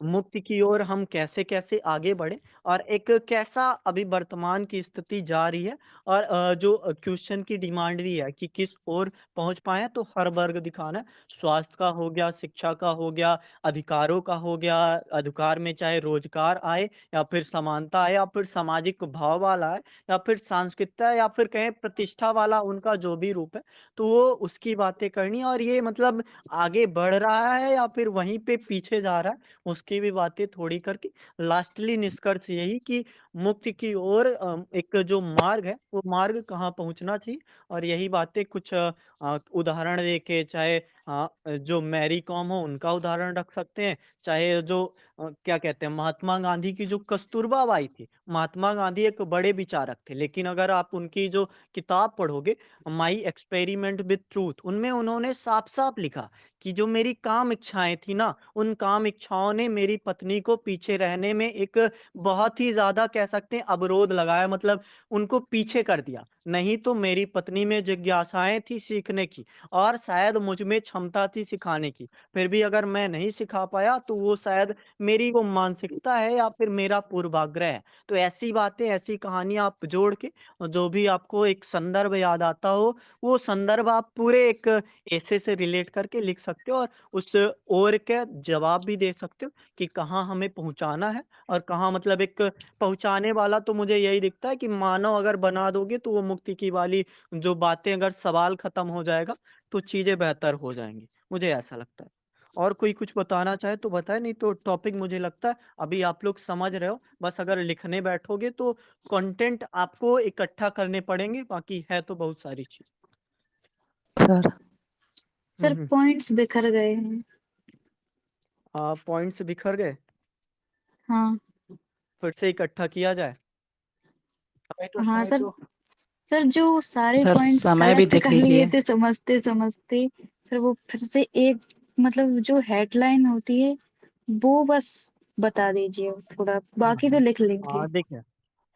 मुक्ति की ओर हम कैसे-कैसे आगे बढ़े, और एक कैसा अभी वर्तमान की स्थिति जा रही है, और जो क्वेश्चन की डिमांड भी है कि किस ओर पहुँच पाएँ, तो हर वर्ग दिखाना है। स्वास्थ्य का हो गया, शिक्षा का हो गया, अधिकारों का हो गया, अधिकार में चाहे रोज़गार आए या फिर समानता आए या फिर सामाजिक भाव वाला आए या फिर सांस्कृतिकता या फिर कहें प्रतिष्ठा वाला उनका जो भी रूप है, तो वो उसकी बातें करनी है, और ये मतलब आगे बढ़ रहा है या फिर वहीं पे पीछे जा रहा है, उसकी भी बातें थोड़ी करके लास्टली निष्कर्ष यही कि मुक्ति की ओर एक जो मार्ग है, वो मार्ग कहाँ पहुँचना चाहिए, और यही बातें कुछ उदाहरण देके, चाहे जो मैरी कॉम हो उनका उदाहरण रख सकते हैं, चाहे जो क्या कहते हैं महात्मा गांधी की जो कस्तूरबा बाई थी। महात्मा गांधी एक बड़े विचारक थे, लेकिन अगर आप उनकी जो किताब पढ़ोगे, माई एक्सपेरिमेंट विथ ट्रूथ, उनमें उन्होंने साफ-साफ लिखा कि जो मेरी काम इच्छाएँ थी ना, उन काम इच्छाओं ने मेरी पत्नी को पीछे रहने में एक बहुत ही ज़्यादा कह सकते हैं अवरोध लगाया, मतलब उनको पीछे कर दिया। नहीं तो मेरी पत्नी में जिज्ञासाएँ थी सीखने की, और शायद मुझ में क्षमता थी सिखाने की। फिर भी अगर मैं नहीं सिखा पाया, तो वो शायद मेरी वो मानसिकता है या फिर मेरा पूर्वाग्रह है। तो ऐसी बातें, ऐसी कहानियाँ आप जोड़ के, और जो भी आपको एक संदर्भ याद आता हो, वो संदर्भ आप पूरे एक ऐसे से रिलेट करके लिख सकते हो, और उस ओर के जवाब भी दे सकते हो कि कहाँ हमें पहुँचाना है, और कहाँ मतलब एक पहुँचाने वाला तो मुझे यही दिखता है कि मानव अगर बना दोगे, तो वो मुक्ति की वाली जो बातें, अगर सवाल खत्म हो जाएगा, तो चीज़ें बेहतर हो जाएँगी। मुझे ऐसा लगता है। और कोई कुछ बताना चाहे तो बताएँ, नहीं तो टॉपिक मुझे लगता है अभी आप लोग समझ रहे हो, बस अगर लिखने बैठोगे तो कंटेंट आपको इकट्ठा करने पड़ेंगे, बाकी है तो बहुत सारी चीज़। सर सर हुँ। पॉइंट्स बिखर गए हैं। पॉइंट्स बिखर गए, हाँ। फिर से इकट्ठा किया जाए? अभी तो हाँ समय सर। तो सर जो सारे सर पॉइंट्स समय भी कलेक्ट देख कर लिए लीजिए। थे समझते समझते, फिर वो फिर से एक मतलब जो हेडलाइन होती है वो बस बता दीजिए थोड़ा, हाँ, बाकी तो हाँ। लिख लेंगे। देखिए,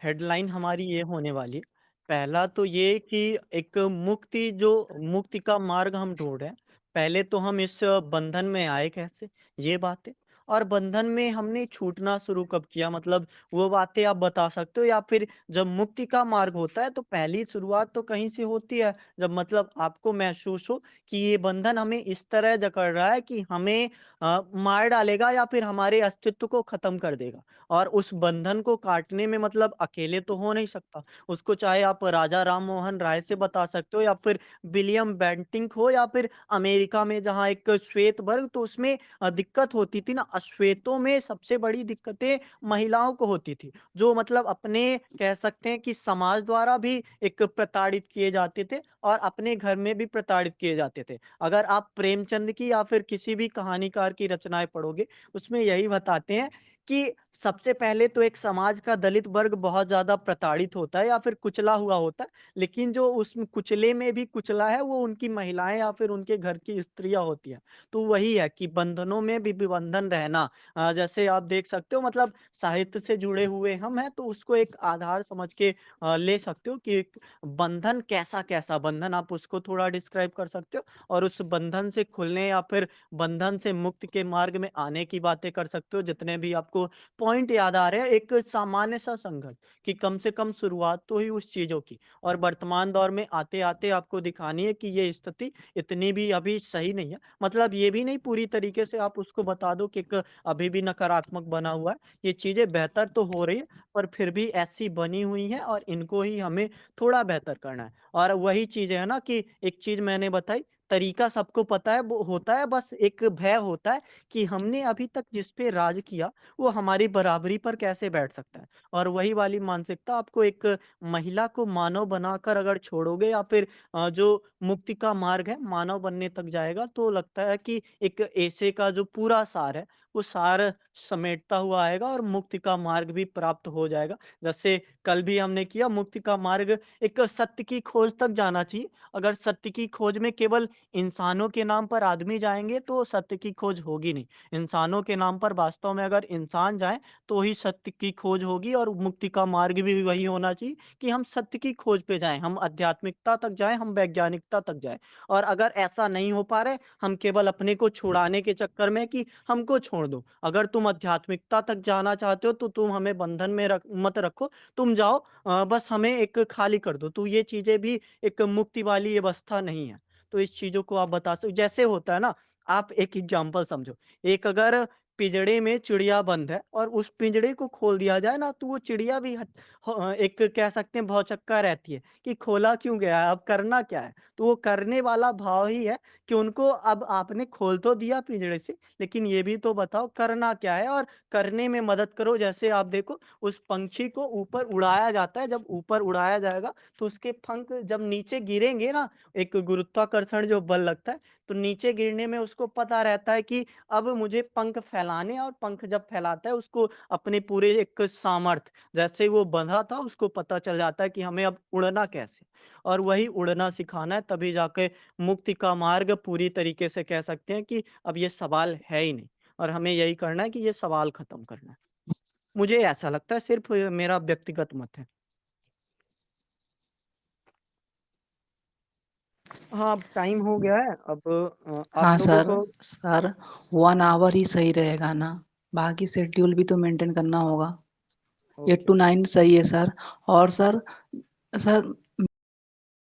हेडलाइन हमारी ये होने वाली है, पहला तो ये कि एक मुक्ति का मार्ग हम ढूँढ रहे हैं। पहले तो हम इस बंधन में आए कैसे, ये बात है। और बंधन में हमने छूटना शुरू कब किया, मतलब वो बातें आप बता सकते हो? या फिर जब मुक्ति का मार्ग होता है तो पहली शुरुआत तो कहीं से होती है, जब मतलब आपको महसूस हो कि ये बंधन हमें इस तरह जकड़ रहा है कि हमें मार डालेगा या फिर हमारे अस्तित्व को खत्म कर देगा। और उस बंधन को काटने में मतलब अकेले तो हो नहीं सकता, उसको चाहे आप राजा राम मोहन राय से बता सकते हो या फिर विलियम बेंटिंक हो या फिर अमेरिका में जहाँ एक श्वेत वर्ग, तो उसमें दिक्कत होती थी ना, अश्वेतों में सबसे बड़ी दिक्कतें महिलाओं को होती थी, जो मतलब अपने कह सकते हैं कि समाज द्वारा भी एक प्रताड़ित किए जाते थे और अपने घर में भी प्रताड़ित किए जाते थे। अगर आप प्रेमचंद की या फिर किसी भी कहानीकार की रचनाएं पढ़ोगे, उसमें यही बताते हैं कि सबसे पहले तो एक समाज का दलित वर्ग बहुत ज़्यादा प्रताड़ित होता है या फिर कुचला हुआ होता है, लेकिन जो उस कुचले में भी कुचला है वो उनकी महिलाएँ या फिर उनके घर की स्त्रियाँ होती हैं। तो वही है कि बंधनों में भी विबंधन रहना, जैसे आप देख सकते हो, मतलब साहित्य से जुड़े हुए हम हैं तो उसको एक आधार समझ के ले सकते हो कि एक बंधन कैसा-कैसा बंधन, आप उसको थोड़ा डिस्क्राइब कर सकते हो? और उस बंधन से खुलने या फिर बंधन से मुक्त के मार्ग में आने की बातें कर सकते हो, जितने भी आपको पॉइंट याद आ रहे हैं, एक सामान्य सा संघर्ष कि कम से कम शुरुआत तो हुई उस चीज़ों की, और वर्तमान दौर में आते-आते आपको दिखानी है कि ये स्थिति इतनी भी अभी सही नहीं है। मतलब ये भी नहीं पूरी तरीके से आप उसको बता दो कि एक अभी भी नकारात्मक बना हुआ है। ये चीज़ें बेहतर तो हो रही है, पर फिर भी ऐसी बनी हुई हैं और इनको ही हमें थोड़ा बेहतर करना है। और वही चीज़ है ना कि एक चीज़ मैंने बताई, तरीका सबको पता है, वो होता है, बस एक भय होता है कि हमने अभी तक जिस पे राज किया, वो हमारी बराबरी पर कैसे बैठ सकता है। और वही वाली मानसिकता आपको एक महिला को मानव बनाकर अगर छोड़ोगे या फिर जो मुक्ति का मार्ग है मानव बनने तक जाएगा, तो लगता है कि एक ऐसे का जो पूरा सार है, वो सार समेटता हुआ आएगा और मुक्ति का मार्ग भी प्राप्त हो जाएगा। जैसे कल भी हमने किया, मुक्ति का मार्ग एक सत्य की खोज तक जाना चाहिए। अगर सत्य की खोज में केवल इंसानों के नाम पर आदमी जाएँगे तो सत्य की खोज होगी नहीं। इंसानों के नाम पर वास्तव में अगर इंसान जाएँ तो ही सत्य की खोज होगी, और मुक्ति का मार्ग भी वही होना चाहिए कि हम सत्य की खोज पे जाएँ, हम आध्यात्मिकता तक जाएँ, हम वैज्ञानिकता तक जाएँ। और अगर ऐसा नहीं हो पा रहा है, हम केवल अपने को छुड़ाने के चक्कर में कि हमको छोड़ दो। अगर तुम आध्यात्मिकता तक जाना चाहते हो तो तुम हमें बंधन में मत रखो, तुम जाओ, बस हमें एक खाली कर दो। तो ये चीज़ें भी एक मुक्ति वाली अवस्था नहीं है। तो इस चीज़ों को आप बता जैसे होता है ना, आप एक एग्ज़ाम्पल समझो, एक अगर पिंजड़े में चिड़िया बंद है और उस पिंजड़े को खोल दिया जाए ना, तो वो चिड़िया भी एक कह सकते हैं भौचक्का रहती है कि खोला क्यों गया है, अब करना क्या है? तो वो करने वाला भाव ही है कि उनको अब आपने खोल तो दिया पिंजड़े से, लेकिन ये भी तो बताओ करना क्या है, और करने में मदद करो। जैसे आप देखो, उस पंछी को ऊपर उड़ाया जाता है, जब ऊपर उड़ाया जाएगा तो उसके पंख जब नीचे गिरेंगे ना, एक गुरुत्वाकर्षण जो बल लगता है, तो नीचे गिरने में उसको पता रहता है कि अब मुझे पंख फैलाने हैं, और पंख जब फैलाता है उसको अपने पूरे एक सामर्थ्य, जैसे वो बंधा था उसको पता चल जाता है कि हमें अब उड़ना कैसे, और वही उड़ना सिखाना है, तभी जाके मुक्ति का मार्ग पूरी तरीके से कह सकते हैं कि अब ये सवाल है ही नहीं, और हमें यही करना है कि ये सवाल खत्म करना है। मुझे ऐसा लगता है, सिर्फ मेरा व्यक्तिगत मत है। हाँ, अब टाइम हो गया है, अब आप हाँ लोगों सर, को सर 1 आवर ही सही रहेगा ना? बाकी शेड्यूल भी तो मेंटेन करना होगा। 8 ओके, टू ओके। 9 सही है सर। और सर